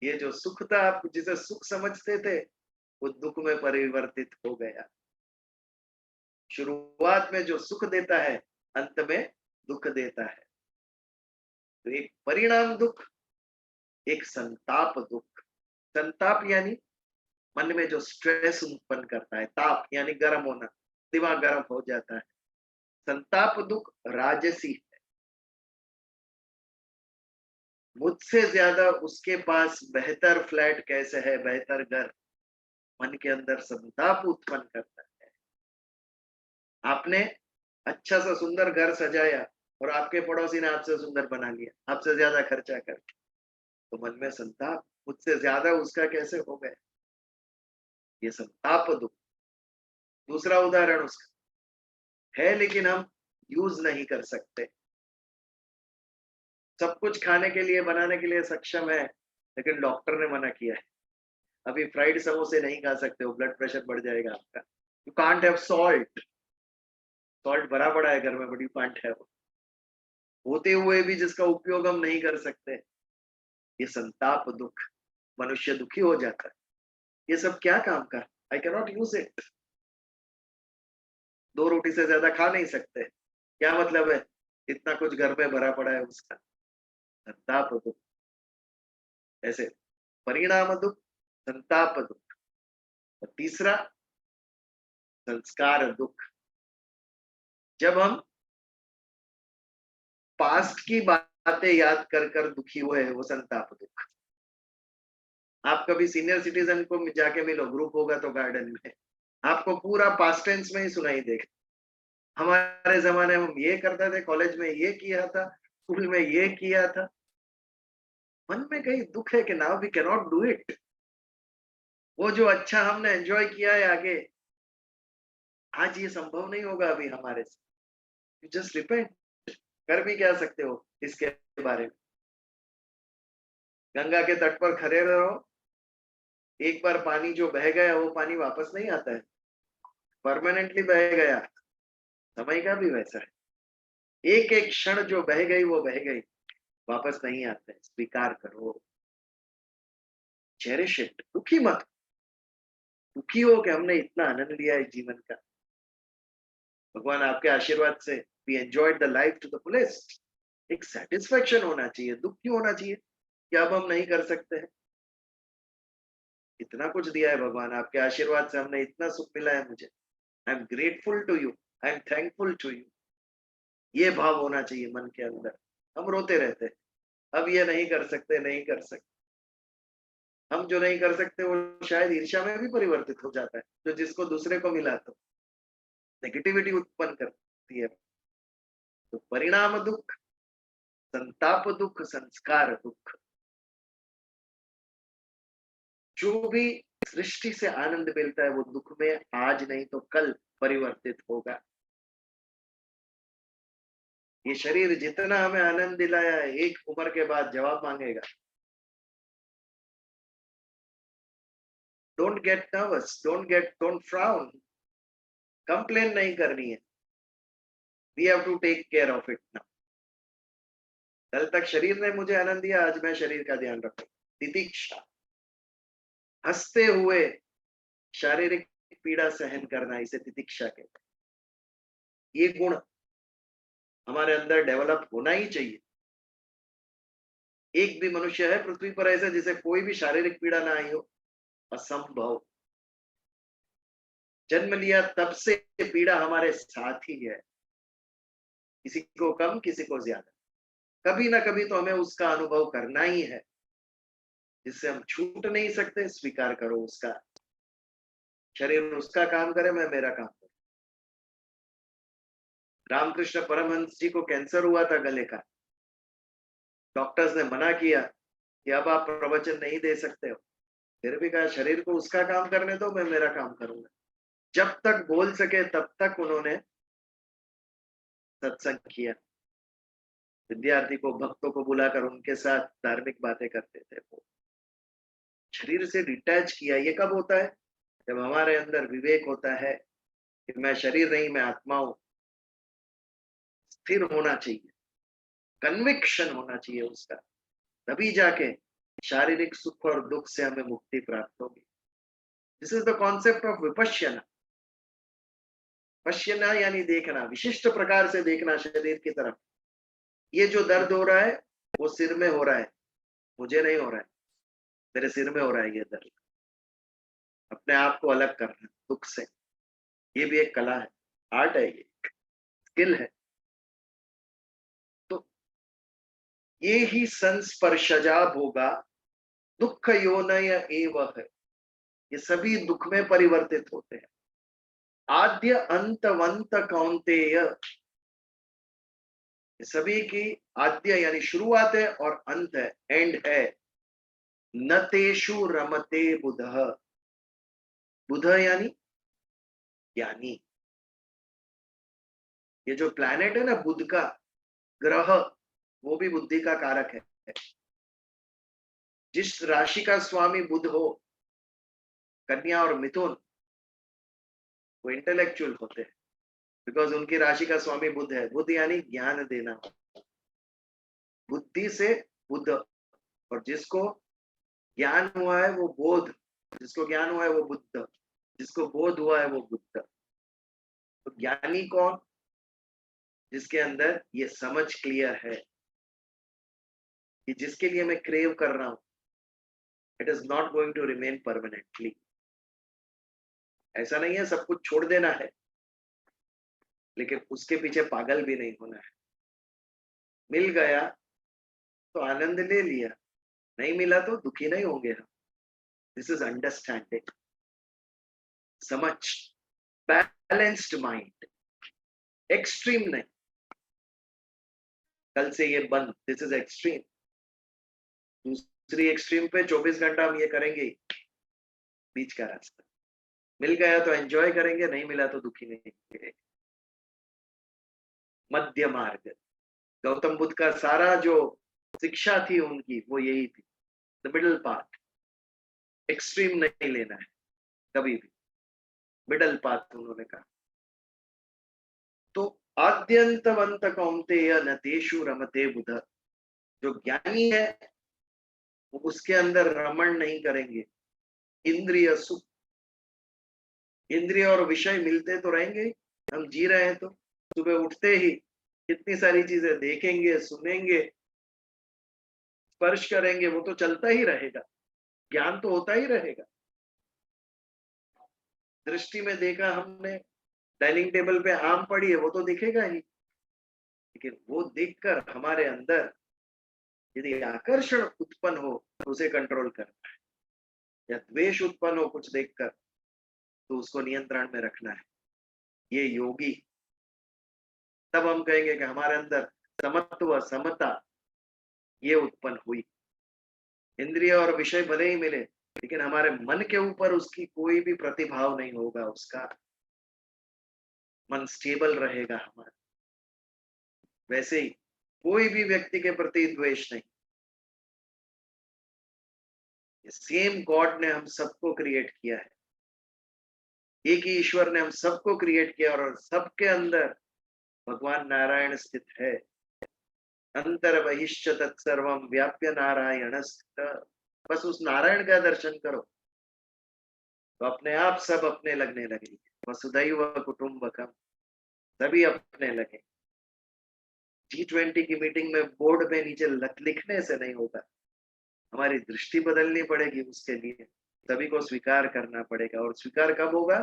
Speaker 1: ये जो सुख था, आप जिसे सुख समझते थे वो दुख में परिवर्तित हो गया। शुरुआत में जो सुख देता है अंत में दुख देता है। तो एक परिणाम दुख, एक संताप दुख। संताप यानी मन में जो स्ट्रेस उत्पन्न करता है, ताप यानी गर्म होना, दिमाग गर्म हो जाता है। संताप दुख राजसी है। मुझसे ज्यादा उसके पास बेहतर फ्लैट कैसे है, बेहतर घर, मन के अंदर संताप उत्पन्न करता है। आपने अच्छा सा सुंदर घर सजाया और आपके पड़ोसी ने आपसे सुंदर बना लिया, आपसे ज्यादा खर्चा कर, तो मन में संताप, मुझसे ज्यादा उसका कैसे हो गया, ये संताप दुख। दूसरा उदाहरण उसका है लेकिन हम यूज नहीं कर सकते। सब कुछ खाने के लिए, बनाने के लिए सक्षम है लेकिन डॉक्टर ने मना किया है, अभी फ्राइड समोसे नहीं खा सकते हो, ब्लड प्रेशर बढ़ जाएगा आपका। You can't have salt, salt भरा पड़ा है घर में, बट यू कांट हैव, होते हुए भी जिसका उपयोग हम नहीं कर सकते, ये संताप दुख। मनुष्य दुखी हो जाता है। ये सब क्या काम का, I can not use it. 2 रोटी से ज्यादा खा नहीं सकते, क्या मतलब है, इतना कुछ घर में भरा पड़ा है उसका। संताप दुख। ऐसे परिणाम दुख, संताप दुख। और तीसरा संस्कार दुख। जब हम पास्ट की बातें याद कर कर दुखी हुए हैं, वो संताप दुख। आप कभी सीनियर सिटीजन को जाके मिलो, ग्रुप होगा तो गार्डन में, आपको पूरा पास्ट टेंस में ही सुनाई देगा। हमारे जमाने में हम ये करते थे, कॉलेज में ये किया था, स्कूल में ये किया था। मन में कहीं दुख है कि now we can not do it. वो जो अच्छा हमने एंजॉय किया है आगे, आज ये संभव नहीं होगा अभी हमारे से। You just repent. कर भी क्या सकते हो इसके बारे में। गंगा के तट पर खड़े रहो, एक बार पानी जो बह गया वो पानी वापस नहीं आता है, परमानेंटली बह गया। समय का भी वैसा है, एक एक क्षण जो बह गई वो बह गई, वापस नहीं आता है। स्वीकार करो, चेरिश इट। दुखी मत, दुखी हो कि हमने इतना आनंद लिया है जीवन का। भगवान आपके आशीर्वाद से we enjoyed the life to the fullest. एक सेटिस्फेक्शन होना चाहिए। दुख क्यों होना चाहिए कि अब हम नहीं कर सकते हैं। इतना कुछ दिया है भगवान, आपके आशीर्वाद से हमने इतना सुख मिला है मुझे। I am grateful to you, I am thankful to you. ये भाव होना चाहिए मन के अंदर। हम रोते रहते हैं, अब ये नहीं कर सकते, नहीं कर सकते। हम जो नहीं कर सकते वो शायद ईर्ष्या में भी परिवर्तित हो जाता है, जो जिसको दूसरे को मिला तो नेगेटिविटी उत्पन्न करती है। तो परिणाम दुख, संताप दुख, संस्कार दुख। जो भी सृष्टि से आनंद मिलता है वो दुख में आज नहीं तो कल परिवर्तित होगा। ये शरीर जितना हमें आनंद दिलाया है, एक उम्र के बाद जवाब मांगेगा। Don't get nervous, don't frown. Complain नहीं करनी है। We have to take care of it now. कल तक शरीर ने मुझे आनंद दिया, आज मैं शरीर का ध्यान रखूं। तितिक्षा, हंसते हुए शारीरिक पीड़ा सहन करना, इसे तितिक्षा कहते हैं। ये गुण हमारे अंदर डेवलप होना ही चाहिए। एक भी मनुष्य है पृथ्वी पर ऐसा जिसे कोई भी शारीरिक पीड़ा ना आई हो, असंभव। जन्म लिया तब से पीड़ा हमारे साथ ही है, किसी को कम, किसी को ज्यादा। कभी ना कभी तो हमें उसका अनुभव करना ही है, जिससे हम छूट नहीं सकते। स्वीकार करो उसका। शरीर उसका काम करे, मैं मेरा काम करूं। रामकृष्ण परमहंस जी को कैंसर हुआ था गले का। डॉक्टर्स ने मना किया कि अब आप प्रवचन नहीं दे सकते हो। फिर भी कहा शरीर को उसका काम करने दो, मैं मेरा काम करूंगा। जब तक बोल सके तब तक उन्होंने सत्संग किया, विद्यार्थी को, भक्तों को बुलाकर उनके साथ धार्मिक बातें करते थे। वो शरीर से डिटैच किया। ये कब होता है? जब हमारे अंदर विवेक होता है कि मैं शरीर नहीं, मैं आत्मा हूं। स्थिर होना चाहिए, कन्विक्शन होना चाहिए उसका, तभी जाके शारीरिक सुख और दुख से हमें मुक्ति प्राप्त होगी। This is the concept of Vipassana. पश्यना यानी देखना, विशिष्ट प्रकार से देखना शरीर की तरफ। ये जो दर्द हो रहा है वो सिर में हो रहा है, मुझे नहीं हो रहा है, मेरे सिर में हो रहा है ये दर्द। अपने आप को अलग करना दुख से, ये भी एक कला है, आर्ट है, ये स्किल है। तो ये ही संस्पर्शजा भोगा दुख योनय एव है। ये सभी दुख में परिवर्तित होते हैं। आद्य अंतवंत कौंतेय, सभी की आद्य यानी शुरुआत है और अंत है, एंड है। न तेषु रमते बुध, बुध यानी ज्ञानी। ये जो प्लैनेट है ना बुध का ग्रह, वो भी बुद्धि का कारक है। जिस राशि का स्वामी बुध हो, कन्या और मिथुन, वो इंटेलेक्चुअल होते हैं, बिकॉज उनकी राशि का स्वामी बुध है। बुध यानी ज्ञान देना, बुद्धि से बुध। और जिसको ज्ञान हुआ है वो बोध, जिसको ज्ञान हुआ है वो बुद्ध, जिसको बोध हुआ है वो बुद्ध। तो ज्ञानी कौन? जिसके अंदर ये समझ क्लियर है कि जिसके लिए मैं क्रेव कर रहा हूं, it is not going to remain permanently. ऐसा नहीं है सब कुछ छोड़ देना है, लेकिन उसके पीछे पागल भी नहीं होना है। मिल गया तो आनंद ले लिया, नहीं मिला तो दुखी नहीं होंगे हम। दिस इज अंडरस्टैंडिंग, समझ, बैलेंस्ड माइंड, एक्सट्रीम नहीं। कल से ये बंद, दिस इज एक्सट्रीम। दूसरी एक्सट्रीम पे 24 घंटा हम ये करेंगे, बीच का रास्ता। मिल गया तो एंजॉय करेंगे, नहीं मिला तो दुखी नहीं होंगे। मध्य मार्ग, गौतम बुद्ध का सारा जो शिक्षा थी उनकी, वो यही थी, द मिडल पाथ। एक्सट्रीम नहीं लेना है कभी भी, मिडल पाथ उन्होंने कहा। तो आद्यंतवंत कौंतेय न तेषु रमते बुध। जो ज्ञानी है वो उसके अंदर रमण नहीं करेंगे। इंद्रिय सुख, इंद्रिय और विषय मिलते तो रहेंगे। हम जी रहे हैं तो सुबह उठते ही कितनी सारी चीजें देखेंगे, सुनेंगे, स्पर्श करेंगे, वो तो चलता ही रहेगा, ज्ञान तो होता ही रहेगा। दृष्टि में देखा हमने, डाइनिंग टेबल पे आम पड़ी है, वो तो दिखेगा ही, लेकिन वो देखकर हमारे अंदर यदि आकर्षण उत्पन्न हो तो उसे कंट्रोल करना है, या द्वेष उत्पन्न हो कुछ देखकर तो उसको नियंत्रण में रखना है। ये योगी, तब हम कहेंगे कि हमारे अंदर समत्व, समता ये उत्पन्न हुई। इंद्रिय और विषय भले ही मिले, लेकिन हमारे मन के ऊपर उसकी कोई भी प्रतिभाव नहीं होगा, उसका मन स्टेबल रहेगा हमारा। वैसे ही कोई भी व्यक्ति के प्रति द्वेष नहीं। सेम गॉड ने हम सबको क्रिएट किया है, एक ही ईश्वर ने हम सबको क्रिएट किया, और सबके अंदर भगवान नारायण स्थित है। अंतर बहिश्च तत्सर्वम व्याप्य नारायण स्थित। बस उस नारायण का दर्शन करो तो अपने आप सब अपने लगने लगेंगे। वसुधैव कुटुंबकम, सभी अपने लगे। G20 की मीटिंग में बोर्ड पे नीचे लिखने से नहीं होगा, हमारी दृष्टि बदलनी पड़ेगी। उसके लिए सभी को स्वीकार करना पड़ेगा। और स्वीकार कब होगा?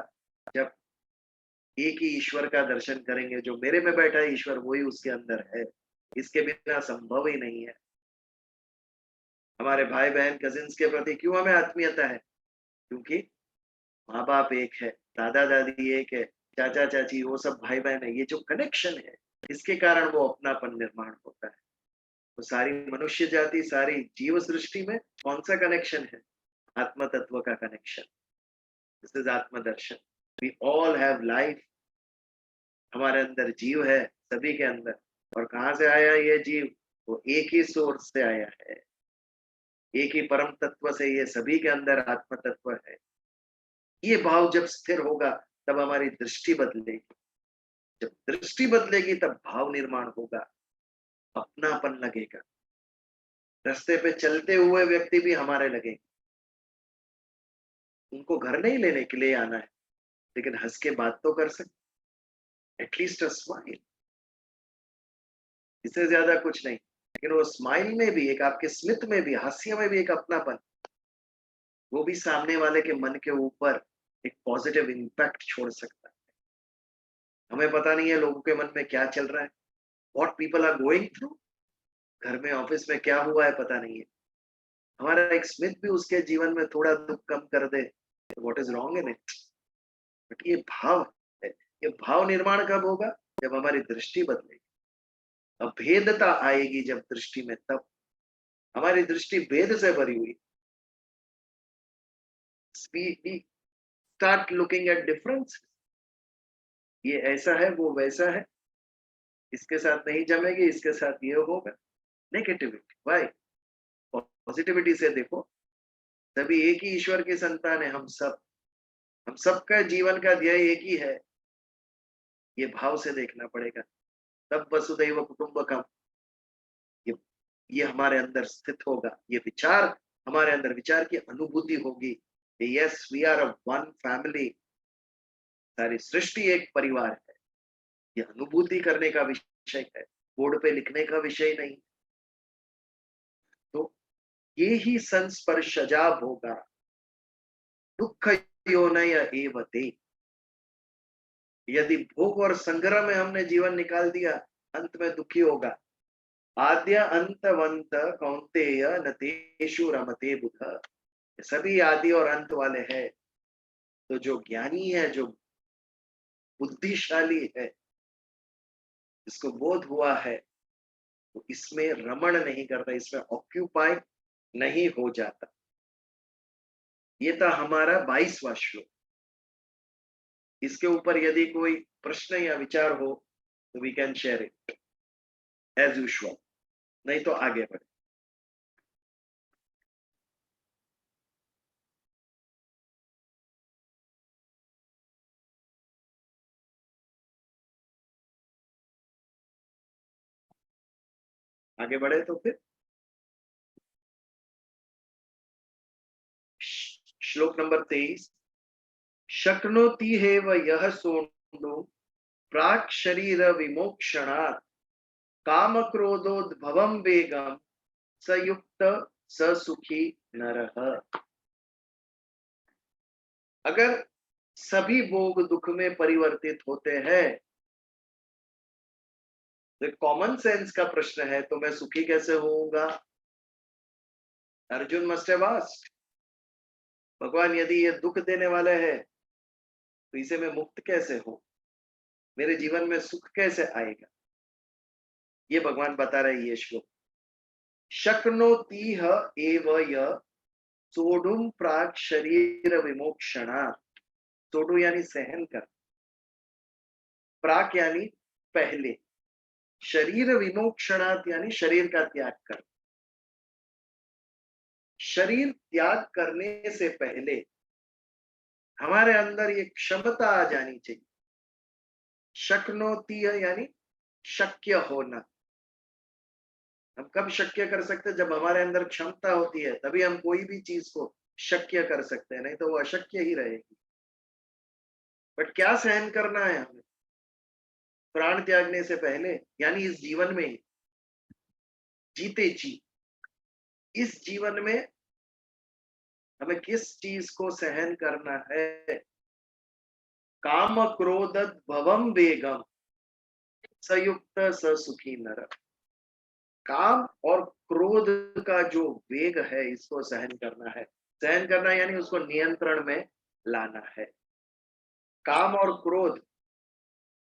Speaker 1: जब एक ही ईश्वर का दर्शन करेंगे। जो मेरे में बैठा है ईश्वर, वही उसके अंदर है, इसके बिना संभव ही नहीं है। हमारे भाई बहन, कजिन्स के प्रति क्यों हमें आत्मीयता है? क्योंकि माँ बाप एक है, दादा दादी एक है, चाचा चाची, वो सब भाई बहन है। ये जो कनेक्शन है, इसके कारण वो अपनापन निर्माण होता है। तो सारी मनुष्य जाति, सारी जीव सृष्टि में कौन सा कनेक्शन है? आत्म तत्व का कनेक्शन, दिस इज आत्मदर्शन। वी ऑल हैव लाइफ, हमारे अंदर जीव है सभी के अंदर। और कहाँ से आया ये जीव? वो एक ही सोर्स से आया है, एक ही परम तत्व से ये सभी के अंदर आत्म तत्व है। ये भाव जब स्थिर होगा तब हमारी दृष्टि बदलेगी, जब दृष्टि बदलेगी तब भाव निर्माण होगा, अपनापन लगेगा, रास्ते पे चलते हुए व्यक्ति भी हमारे लगेंगे। उनको घर नहीं लेने के लिए आना है, लेकिन हंस के बात तो कर सकते, एटलीस्ट अ स्माइल, इससे ज्यादा कुछ नहीं। लेकिन वो स्माइल में भी, एक आपके स्मित में भी, हास्य में भी एक अपनापन, वो भी सामने वाले के मन के ऊपर एक पॉजिटिव इम्पैक्ट छोड़ सकता है। हमें पता नहीं है लोगों के मन में क्या चल रहा है, what people are going through, घर में ऑफिस में क्या हुआ है पता नहीं है। हमारा एक स्मित भी उसके जीवन में थोड़ा दुख कम कर दे, what is wrong in it? But ये भाव है। ये भाव निर्माण कब होगा? जब हमारी दृष्टि बदलेगी, अभेदता आएगी जब दृष्टि में, तब हमारी दृष्टि भेद से भरी हुई, we start looking at difference, ये ऐसा है वो वैसा है, इसके साथ नहीं जमेगी, इसके साथ ये होगा। Negativity, Y? पॉजिटिविटी से देखो, सभी एक ही ईश्वर की संतान है, हम सबका जीवन का ध्येय एक ही है। ये भाव से देखना पड़ेगा, तब वसुधैव कुटुंबकम ये ये हमारे अंदर स्थित होगा। ये विचार हमारे अंदर, विचार की अनुभूति होगी, yes we are a one family, सारी सृष्टि एक परिवार है। ये अनुभूति करने का विषय है, बोर्ड पे लिखने का विषय नहीं। तो ये ही संस्पर्शजा होगा, दुख योनय एवते। यदि भोग और संग्रह में हमने जीवन निकाल दिया, अंत में दुखी होगा। आद्य अंतवंत कौंतेय नतेषु रमते बुध, सभी आदि और अंत वाले हैं। तो जो ज्ञानी है, जो बुद्धिशाली है, जिसको बोध हुआ है, तो इसमें रमण नहीं करता, इसमें ऑक्यूपाई नहीं हो जाता। ये था हमारा 22वां श्लोक। इसके ऊपर यदि कोई प्रश्न या विचार हो तो we can share it as usual, नहीं तो आगे बढ़े। आगे बढ़े तो फिर श्लोक नंबर 23। शक्नोति हेव यह सोनु प्राक् शरीर विमोक्षणात् काम क्रोधोद्भवम वेगम सयुक्त ससुखी नरः। अगर सभी भोग दुख में परिवर्तित होते हैं तो कॉमन सेंस का प्रश्न है, तो मैं सुखी कैसे होऊंगा? अर्जुन मस्ट हैव आस्क्ड, भगवान यदि ये दुख देने वाला है तो इसे मैं मुक्त कैसे हो, मेरे जीवन में सुख कैसे आएगा? ये भगवान बता रहे ये श्लोक। शक्नोति एव य सोढुम प्राक् शरीर विमोक्षणात्, सोढु यानी सहन कर, प्राक यानी पहले, शरीर विमोक्षणात् यानी शरीर का त्याग कर। शरीर त्याग करने से पहले हमारे अंदर ये क्षमता आ जानी चाहिए। शक्नोति यानी शक्य होना। हम कब शक्य कर सकते हैं? जब हमारे अंदर क्षमता होती है, तभी हम कोई भी चीज को शक्य कर सकते हैं, नहीं तो वो अशक्य ही रहेगी। बट क्या सहन करना है हमें प्राण त्यागने से पहले, यानी इस जीवन में, जीते जी इस जीवन में हमें किस चीज को सहन करना है? काम क्रोध भवम वेगम संयुक्त ससुखी नर। काम और क्रोध का जो वेग है, इसको सहन करना है। सहन करना यानी उसको नियंत्रण में लाना है। काम और क्रोध,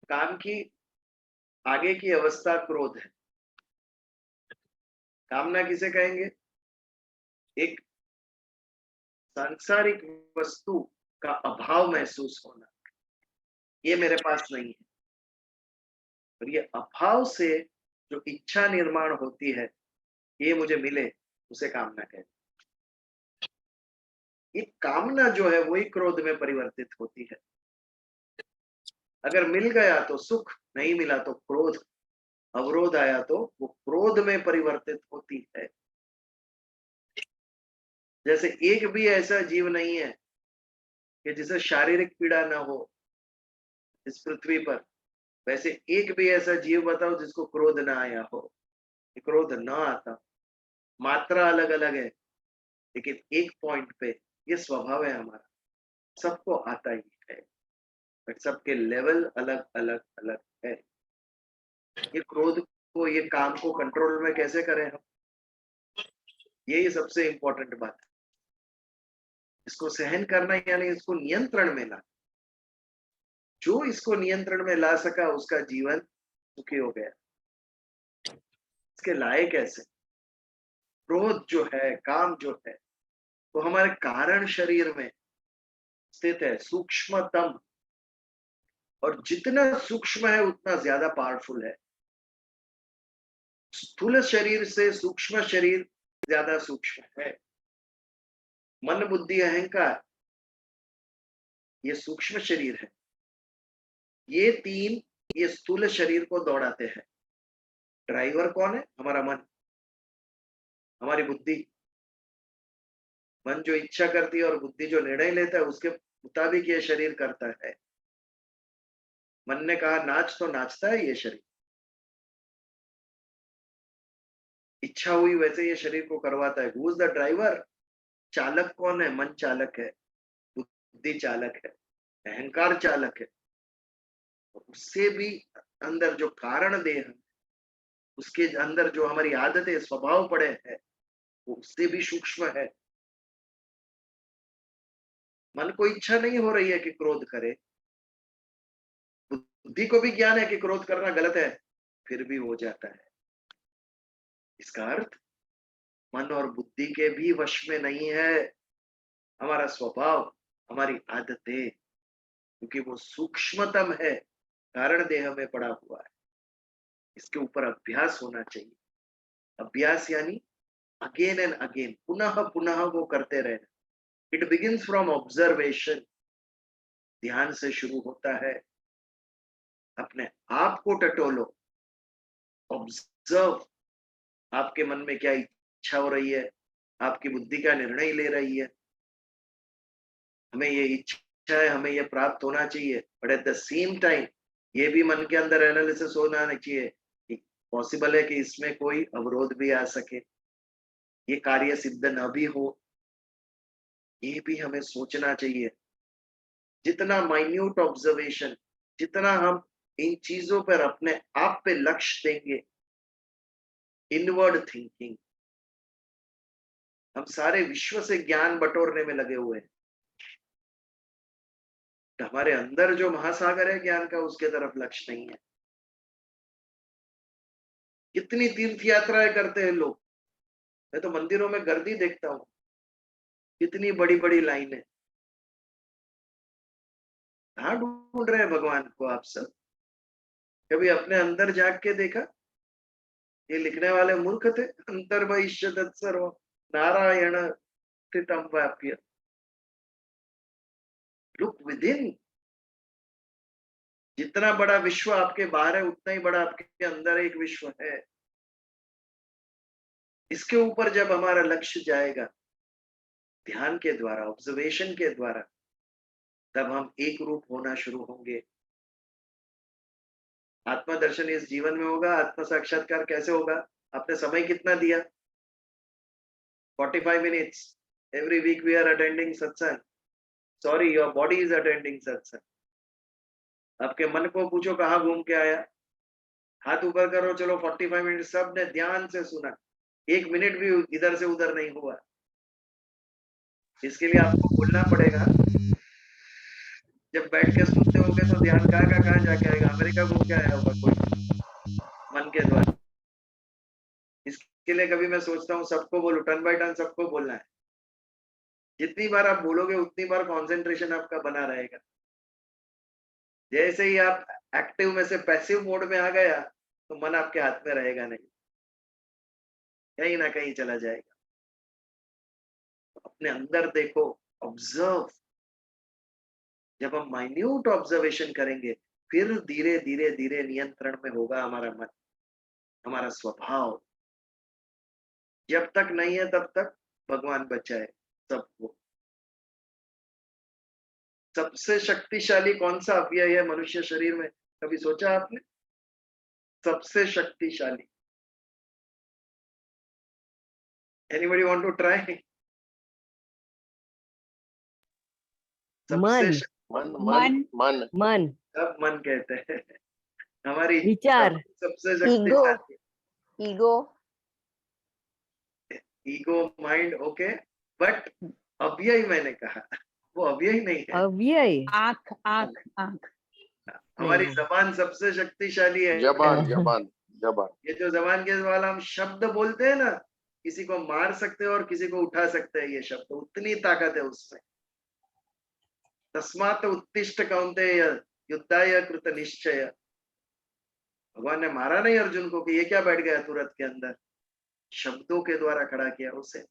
Speaker 1: काम की आगे की अवस्था क्रोध है। कामना किसे कहेंगे? एक सांसारिक वस्तु का अभाव महसूस होना, ये मेरे पास नहीं है। और ये अभाव से जो इच्छा निर्माण होती है, ये मुझे मिले, उसे कामना कहते हैं। ये कामना जो है वही क्रोध में परिवर्तित होती है। अगर मिल गया तो सुख, नहीं मिला तो क्रोध, अवरोध आया तो वो क्रोध में परिवर्तित होती है। जैसे एक भी ऐसा जीव नहीं है कि जिसे शारीरिक पीड़ा ना हो इस पृथ्वी पर, वैसे एक भी ऐसा जीव बताओ जिसको क्रोध ना आया हो। क्रोध ना आता, मात्रा अलग अलग है, लेकिन एक पॉइंट पे ये स्वभाव है हमारा, सबको आता ही है, बट सबके लेवल अलग अलग अलग है। ये क्रोध को, ये काम को कंट्रोल में कैसे करें हम, यही सबसे इंपॉर्टेंट बात है। इसको सहन करना यानी इसको नियंत्रण में लाना। जो इसको नियंत्रण में ला सका उसका जीवन सुखी हो गया। इसके लायक ऐसे क्रोध जो है, काम जो है, वो हमारे कारण शरीर में स्थित है, सूक्ष्मतम, और जितना सूक्ष्म है उतना ज्यादा पावरफुल है। स्थूल शरीर से सूक्ष्म शरीर ज्यादा सूक्ष्म है। मन बुद्धि अहंकार ये सूक्ष्म शरीर है। ये तीन, ये स्थूल शरीर को दौड़ाते हैं। ड्राइवर कौन है? हमारा मन, हमारी बुद्धि। मन जो इच्छा करती है और बुद्धि जो निर्णय लेता है उसके मुताबिक ये शरीर करता है। मन ने कहा नाच तो नाचता है ये शरीर, इच्छा हुई वैसे ये शरीर को करवाता है। Who is the driver? चालक कौन है? मन चालक है, बुद्धि चालक है, अहंकार चालक है। उससे भी अंदर जो कारण देह, उसके अंदर जो हमारी आदतें स्वभाव पड़े हैं, वो उससे भी सूक्ष्म है। मन को इच्छा नहीं हो रही है कि क्रोध करे, बुद्धि को भी ज्ञान है कि क्रोध करना गलत है, फिर भी हो जाता है। इसका अर्थ मन और बुद्धि के भी वश में नहीं है हमारा स्वभाव, हमारी आदतें, क्योंकि वो सूक्ष्मतम है, कारण देह में पड़ा हुआ है। इसके ऊपर अभ्यास होना चाहिए। अभ्यास यानी अगेन एंड अगेन, पुनः पुनः वो करते रहना। इट बिगिंस फ्रॉम ऑब्जर्वेशन, ध्यान से शुरू होता है। अपने आप को टटोलो, ऑब्जर्व, आपके मन में क्या इच्छा हो रही है, आपकी बुद्धि का निर्णय ले रही है। हमें ये इच्छा है, हमें ये प्राप्त होना चाहिए, but at the same time ये भी मन के अंदर एनालिसिस होना नहीं चाहिए, पॉसिबल है कि इसमें कोई अवरोध भी आ सके, ये कार्य सिद्ध न भी हो, ये भी हमें सोचना चाहिए। जितना माइन्यूट ऑब्जर्वेशन, जितना हम इन चीजों पर अपने आप पे लक्ष्य देंगे, इनवर्ड थिंकिंग, हम सारे विश्व से ज्ञान बटोरने में लगे हुए हैं, तो हमारे अंदर जो महासागर है ज्ञान का, उसके तरफ लक्ष्य नहीं है। कितनी तीर्थ यात्राएं करते हैं लोग, मैं तो मंदिरों में गर्दी देखता हूँ, कितनी बड़ी बड़ी लाइनें। कहाँ ढूंढ रहे हैं भगवान को आप सब? कभी अपने अंदर जाग के देखा? ये लिखने वाले मूर्ख थे। अंतर्बहिष्य तत्सर्व नारायण स्थितम व्याप्य, लुक विद इन। जितना बड़ा विश्व आपके बाहर है, उतना ही बड़ा आपके अंदर एक विश्व है। इसके ऊपर जब हमारा लक्ष्य जाएगा ध्यान के द्वारा, ऑब्जर्वेशन के द्वारा, तब हम एक रूप होना शुरू होंगे। आत्मा दर्शन इस जीवन में होगा। आत्मा साक्षात्कार कैसे होगा? आपने समय कितना दिया? 45 minutes every week we are attending satsang. Sorry, your body is attending satsang. आपके मन को पूछो कहाँ घूम के आया? हाथ ऊपर करो, चलो 45 मिनट सबने ध्यान से सुना, 1 मिनट भी इधर से उधर नहीं हुआ। इसके लिए आपको बोलना पड़ेगा। जब बैठ के सुनते होगे तो ध्यान कहाँ जाके आएगा? अमेरिका घूम के आया होगा कोई मन के द्वारा। इसके लिए कभी मैं सोचता हूँ सबको बोलूं, टर्न बाय टर्न सबको बोलना है। जितनी बार आप बोलोगे उतनी बार कंसंट्रेशन आपका बना रहेगा। जैसे ही आप एक्टिव में से पैसिव मोड में आ गया तो मन आपके हाथ में रहेगा नहीं, कहीं ना कहीं चला जाएगा। अपने अंदर देखो, ऑब्जर्व। जब हम माइन्यूट ऑब्जर्वेशन करेंगे फिर धीरे धीरे धीरे नियंत्रण में होगा हमारा मन, हमारा स्वभाव। जब तक नहीं है तब तक भगवान बचाए सबको। सबसे शक्तिशाली कौन सा अवयव है मनुष्य शरीर में, कभी सोचा आपने? सबसे शक्तिशाली, एनीबॉडी वांट टू ट्राई? सबसे
Speaker 4: मन
Speaker 5: मन मन मन
Speaker 4: मन
Speaker 1: सब मन कहते हैं। हमारी
Speaker 4: विचार
Speaker 1: सबसे
Speaker 2: ईगो,
Speaker 1: शक्तिशाली
Speaker 2: ego,
Speaker 1: ego, mind, okay. But अव्यय मैंने कहा, वो अव्यय नहीं है।
Speaker 4: अव्यय
Speaker 3: आंख आंख आंख
Speaker 1: हमारी
Speaker 4: नहीं।
Speaker 1: जबान सबसे शक्तिशाली है।
Speaker 5: जबान जबान जबान
Speaker 1: ये जो जबान के वाला हम शब्द बोलते हैं ना, किसी को मार सकते हैं और किसी को उठा सकते हैं, ये शब्द उतनी ताकत है उसमें। तस्मात् उत्तिष्ठ कौन्तेय युद्धाय कृत निश्चय। भगवान ने मारा नहीं अर्जुन को कि ये क्या बैठ गया तुरंत के अंदर, शब्दों के द्वारा खड़ा किया उसे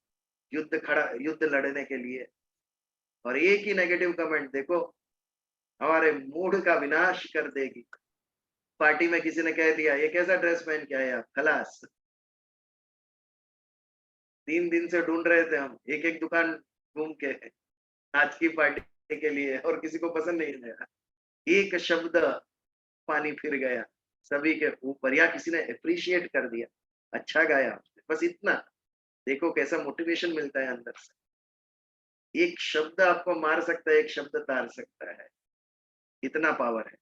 Speaker 1: युद्ध लड़ने के लिए। और एक ही नेगेटिव कमेंट देखो हमारे मूड का विनाश कर देगी। पार्टी में किसी ने कह दिया ये कैसा ड्रेस पहन के आया, खलास। 3 दिन से ढूंढ रहे थे हम, एक एक दुकान घूम के आज की पार्टी के लिए, और किसी को पसंद नहीं आया। एक शब्द पानी फिर गया सभी के ऊपर, या किसी ने अप्रिशिएट कर दिया, अच्छा गाया, बस इतना। देखो कैसा मोटिवेशन मिलता है अंदर से। एक शब्द आपको मार सकता है, एक शब्द तार सकता है, इतना पावर है।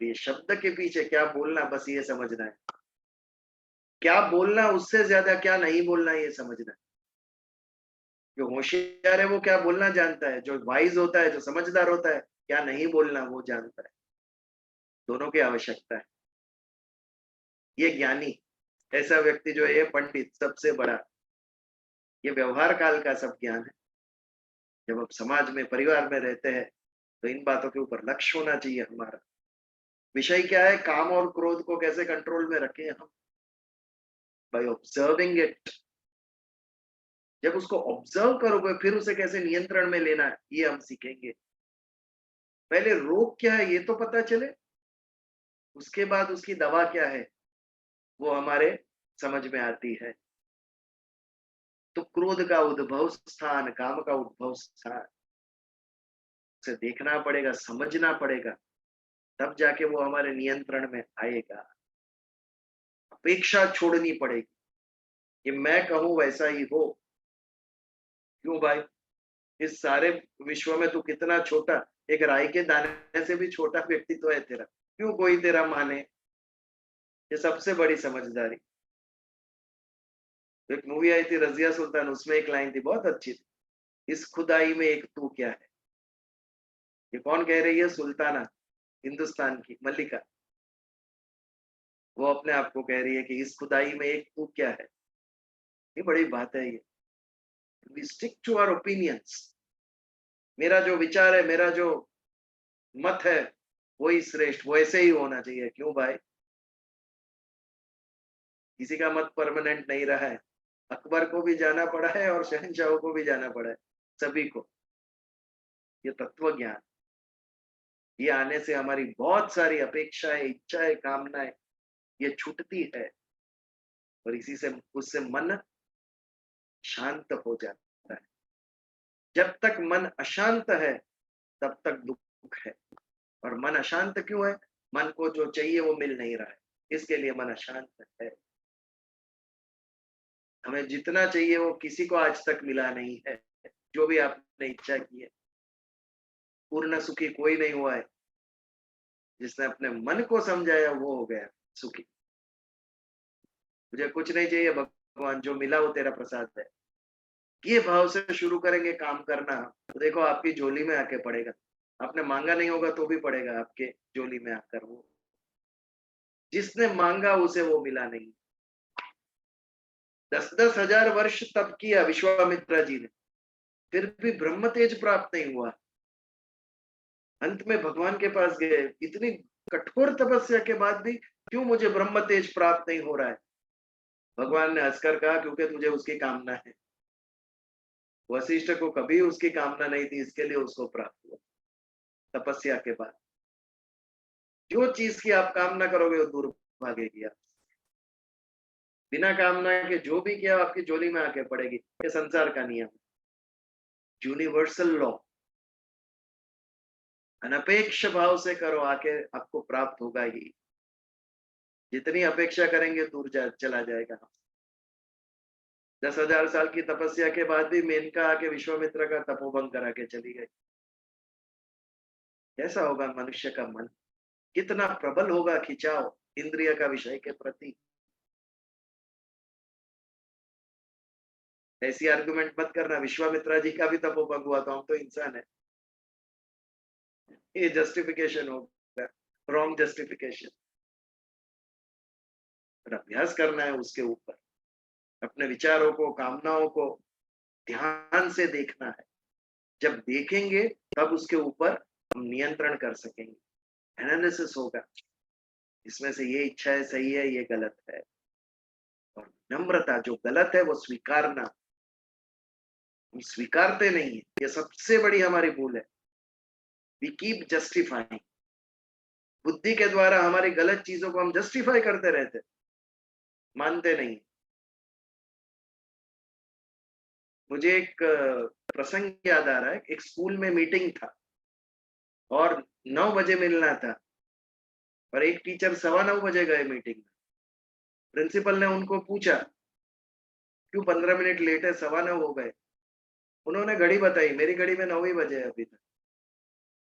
Speaker 1: ये शब्द के पीछे क्या बोलना, बस ये समझना है। क्या बोलना, उससे ज्यादा क्या नहीं बोलना ये समझना है। जो होशियार है वो क्या बोलना जानता है, जो वाइज होता है, जो समझदार होता है, क्या नहीं बोलना वो जानता है। दोनों की आवश्यकता है। ये ज्ञानी, ऐसा व्यक्ति जो है, ये पंडित सबसे बड़ा, ये व्यवहार काल का सब ज्ञान है। जब हम समाज में परिवार में रहते हैं तो इन बातों के ऊपर लक्ष्य होना चाहिए हमारा। विषय क्या है, काम और क्रोध को कैसे कंट्रोल में रखें हम, बाय ऑब्जर्विंग इट। जब उसको ऑब्जर्व करोगे फिर उसे कैसे नियंत्रण में लेना है ये हम सीखेंगे। पहले रोग क्या है ये तो पता चले, उसके बाद उसकी दवा क्या है वो हमारे समझ में आती है। तो क्रोध का उद्भव स्थान, काम का उद्भव स्थान, उसे देखना पड़ेगा, समझना पड़ेगा, तब जाके वो हमारे नियंत्रण में आएगा। अपेक्षा छोड़नी पड़ेगी, ये मैं कहूं वैसा ही हो। क्यों भाई, इस सारे विश्व में तू कितना छोटा, एक राई के दाने से भी छोटा व्यक्ति तो है तेरा, क्यों कोई तेरा माने? ये सबसे बड़ी समझदारी। एक मूवी आई थी रजिया सुल्तान, उसमें एक लाइन थी बहुत अच्छी थी, इस खुदाई में एक तू क्या है। ये कौन कह रही है? सुल्ताना, हिंदुस्तान की मल्लिका। वो अपने आप को कह रही है कि इस खुदाई में एक तू क्या है। ये बड़ी बात है। ये we stick to our opinions. मेरा जो विचार है, मेरा जो मत है, वही श्रेष्ठ, वो ऐसे ही होना चाहिए। क्यों भाई, किसी का मत परमानेंट नहीं रहा है। अकबर को भी जाना पड़ा है और शहनशाहों को भी जाना पड़ा है, सभी को। ये तत्व ज्ञान, ये आने से हमारी बहुत सारी अपेक्षाएं, इच्छाएं, कामनाएं ये छूटती है, और इसी से उससे मन शांत हो जाता है। जब तक मन अशांत है तब तक दुख है। और मन अशांत क्यों है? मन को जो चाहिए वो मिल नहीं रहा है, इसके लिए मन अशांत है। हमें जितना चाहिए वो किसी को आज तक मिला नहीं है, जो भी आपने इच्छा की है। पूर्ण सुखी कोई नहीं हुआ है, जिसने अपने मन को समझाया वो हो गया सुखी। मुझे कुछ नहीं चाहिए भगवान, जो मिला वो तेरा प्रसाद है। ये भाव से शुरू करेंगे काम करना, तो देखो आपकी झोली में आके पड़ेगा। आपने मांगा नहीं होगा तो भी पड़ेगा आपके झोली में आकर। वो जिसने मांगा उसे वो मिला नहीं। 10-10 हजार वर्ष तप किया विश्वामित्र जी ने, फिर भी ब्रह्म तेज प्राप्त नहीं हुआ। अंत में भगवान के पास गए, इतनी कठोर तपस्या के बाद भी क्यों मुझे ब्रह्म तेज प्राप्त नहीं हो रहा है? भगवान ने हंसकर कहा, क्योंकि तुझे उसकी कामना है। वशिष्ठ को कभी उसकी कामना नहीं थी, इसके लिए उसको प्राप्त हुआ तपस्या के बाद। जो चीज की आप कामना करोगे वो दूर भागेगी। आप बिना कामना के जो भी किया आपकी झोली में आके पड़ेगी। ये संसार का नियम, यूनिवर्सल लॉ। अनपेक्ष भाव से करो, आके आपको प्राप्त होगा ही। जितनी अपेक्षा करेंगे दूर चला जाएगा। 10,000 साल की तपस्या के बाद भी मेनका आके विश्वामित्र का तपोभंग करा के चली गई। कैसा होगा मनुष्य का मन? कितना प्रबल होगा खिंचाव इंद्रिय का विषय के प्रति। ऐसी आर्गुमेंट मत करना, विश्वामित्रा जी का भी तपोभंग हुआ, तो हम तो इंसान है। ये जस्टिफिकेशन होगा, रॉन्ग जस्टिफिकेशन। अभ्यास करना है उसके ऊपर, अपने विचारों को, कामनाओं को ध्यान से देखना है। जब देखेंगे तब उसके ऊपर हम नियंत्रण कर सकेंगे। एनालिसिस होगा, इसमें से ये इच्छा है सही है, ये गलत है। और नम्रता, जो गलत है वो स्वीकारना। हम स्वीकारते नहीं है, ये सबसे बड़ी हमारी भूल है। We keep justifying. बुद्धि के द्वारा हमारी गलत चीजों को हम जस्टिफाई करते रहते, मानते नहीं। मुझे एक प्रसंग याद आ रहा है। एक स्कूल में मीटिंग था और 9 बजे मिलना था, और एक टीचर 9:15 बजे गए मीटिंग में। प्रिंसिपल ने उनको पूछा, क्यों 15 मिनट लेट है? 9:15 हो गए। उन्होंने घड़ी बताई, मेरी घड़ी में 9 ही बजे है अभी तक।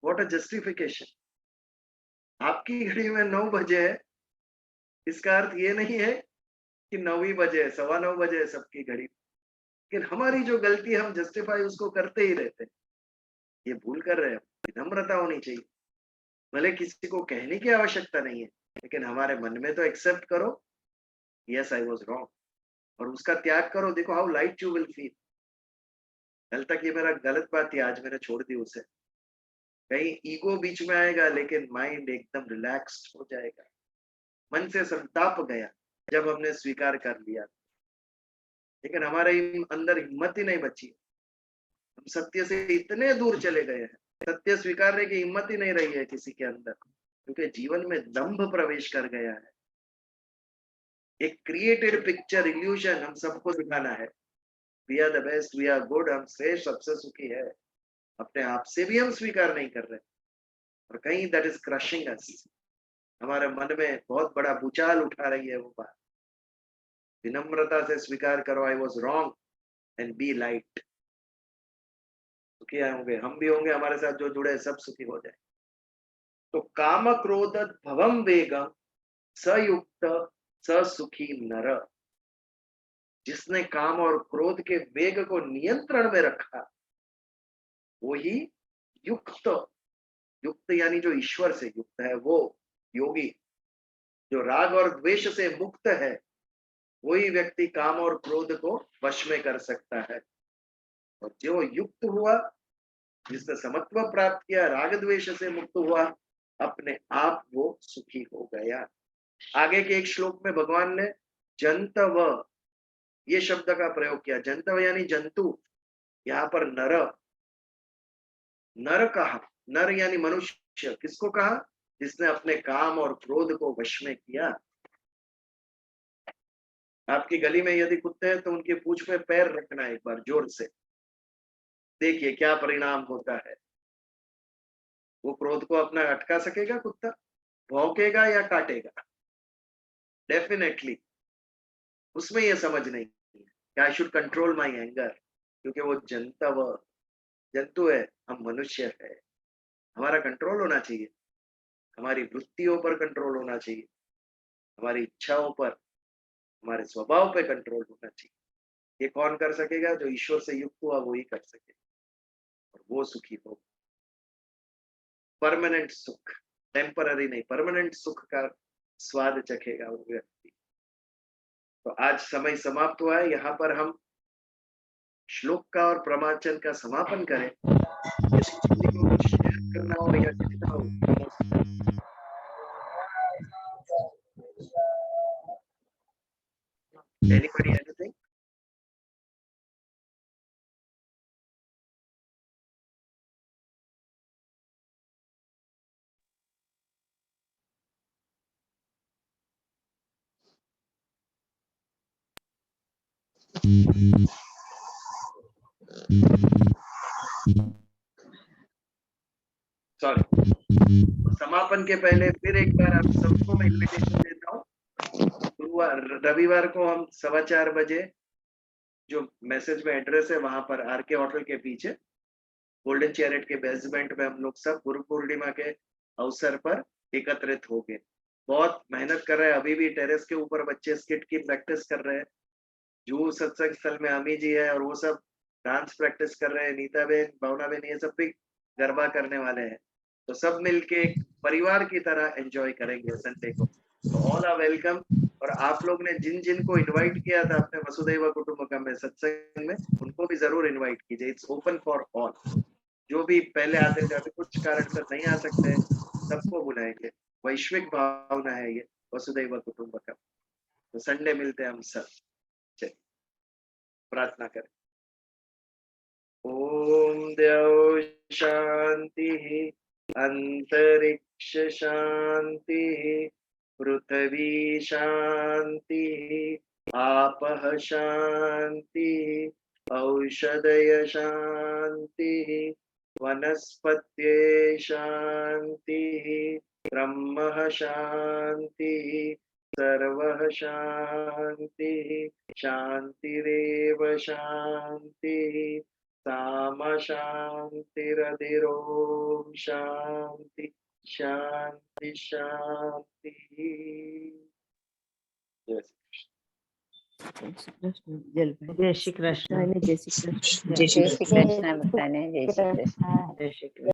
Speaker 1: What a justification! आपकी घड़ी में 9 बजे है, इसका अर्थ ये नहीं है कि 9 ही बजे है, 9:15 बजे है सबकी घड़ी। लेकिन हमारी जो गलती है, हम जस्टिफाई उसको करते ही रहते हैं। ये भूल कर रहे हैं। विनम्रता होनी चाहिए। भले किसी को कहने की आवश्यकता नहीं है, लेकिन हमारे मन में तो एक्सेप्ट करो, यस आई वाज रॉन्ग, और उसका त्याग करो। देखो how light you will feel. कल तक ये मेरा गलत बात थी, आज मैंने छोड़ दी उसे। कहीं ईगो बीच में आएगा, लेकिन माइंड एकदम रिलैक्स्ड हो जाएगा। मन से संताप गया जब हमने स्वीकार कर लिया। लेकिन हमारे अंदर हिम्मत ही नहीं बची। हम सत्य से इतने दूर चले गए हैं, सत्य स्वीकारने की हिम्मत ही नहीं रही है किसी के अंदर, क्योंकि जीवन में दंभ प्रवेश कर गया है। एक क्रिएटेड पिक्चर, इल्यूजन हम सबको दिखाना है। We are the best, we are good, हम श्रेष्ठ, सबसे सुखी है। अपने आप से भी हम स्वीकार नहीं कर रहे, और कहीं दैट इज क्रशिंग अस। हमारे मन में बहुत बड़ा भूचाल उठा रही है वो बात। विनम्रता से स्वीकार करो, I was wrong, and be light. सुखी होंगे, हम भी होंगे, हमारे साथ जो जुड़े सब सुखी हो जाए। तो काम क्रोध भवम वेगम सयुक्त ससुखी नर। जिसने काम और क्रोध के वेग को नियंत्रण में रखा, वो ही युक्त, युक्त यानी जो ईश्वर से युक्त है, वो योगी। जो राग और द्वेष से मुक्त है, वही व्यक्ति काम और क्रोध को वश में कर सकता है। और जो युक्त हुआ, जिसने समत्व प्राप्त किया, राग द्वेष से मुक्त हुआ, अपने आप वो सुखी हो गया। आगे के एक श्लोक में भगवान ने जंतव ये शब्द का प्रयोग किया। जंतव यानी जंतु, यहाँ पर नर, नर कहा। नर यानी मनुष्य। किसको कहा? जिसने अपने काम और क्रोध को वश में किया। आपकी गली में यदि कुत्ते हैं तो उनकी पूंछ पे पैर रखना एक बार जोर से, देखिए क्या परिणाम होता है। वो क्रोध को अपना अटका सकेगा कुत्ता? भौंकेगा या काटेगा? डेफिनेटली उसमें ये समझ नहीं है I should control my anger, क्योंकि वो जंतु है, हम मनुष्य है। हमारा कंट्रोल होना चाहिए, हमारी वृत्तियों पर कंट्रोल होना चाहिए, हमारी इच्छाओं पर, हमारे स्वभाव पे कंट्रोल होना चाहिए। ये कौन कर सकेगा? जो ईश्वर से युक्त हुआ वो ही कर सकेगा, और वो सुखी हो। परमानेंट सुख, टेम्पररी नहीं, परमानेंट सुख का स्वाद चखेगा वो व्यक्ति। तो आज समय समाप्त हुआ है। यहाँ पर हम श्लोक का और प्रमाचन का समापन करें। यदि किसी को कुछ शेयर करना हो या कहना हो, anybody anything? सॉरी, समापन के पहले फिर एक बार आप सबको मैं इन्विटेशन देता हूँ। रविवार को हम 4:15 बजे, जो मैसेज में एड्रेस है वहां पर आरके होटल के पीछे गोल्डन चैरेट के बेसमेंट में हम लोग सब गुरु पूर्णिमा के अवसर पर एकत्रित हो गए। बहुत मेहनत कर रहे हैं, अभी भी टेरेस के ऊपर बच्चे स्किट की प्रैक्टिस कर रहे हैं। जू सत्संग स्थल में अमी जी है और वो सब डांस प्रैक्टिस कर रहे हैं। नीता बेन, भावना बेन, ये सब भी गरबा करने वाले हैं। तो सब मिलके एक परिवार की तरह एंजॉय करेंगे संडे को। तो ऑल आर वेलकम। और आप लोग ने जिन जिन को इनवाइट किया था अपने वसुधैव कुटुंबकम में सत्संग में, उनको भी जरूर इनवाइट कीजिए। It's open for all. जो भी पहले आते जाते कुछ कारण से नहीं आ सकते, सबको बुलाएंगे। वैश्विक भावना है ये वसुधैव कुटुंबकम। तो संडे मिलते हैं हम सब। चलिए प्रार्थना करें। ओम द्यौ शांति, अंतरिक्ष शांति, पृथ्वी शांति, आपः शांति, औषधय शांति, वनस्पत्ये शांति, ब्रह्म शांति, सर्वः शांति, शांतिरेव शांति, साम शांतिरधिरोम शांति शांति शांति। जय
Speaker 4: जय श्री कृष्ण।
Speaker 3: जय श्री कृष्ण।
Speaker 2: जय श्री कृष्ण बताने, जय श्री कृष्ण।
Speaker 4: जय श्री कृष्ण।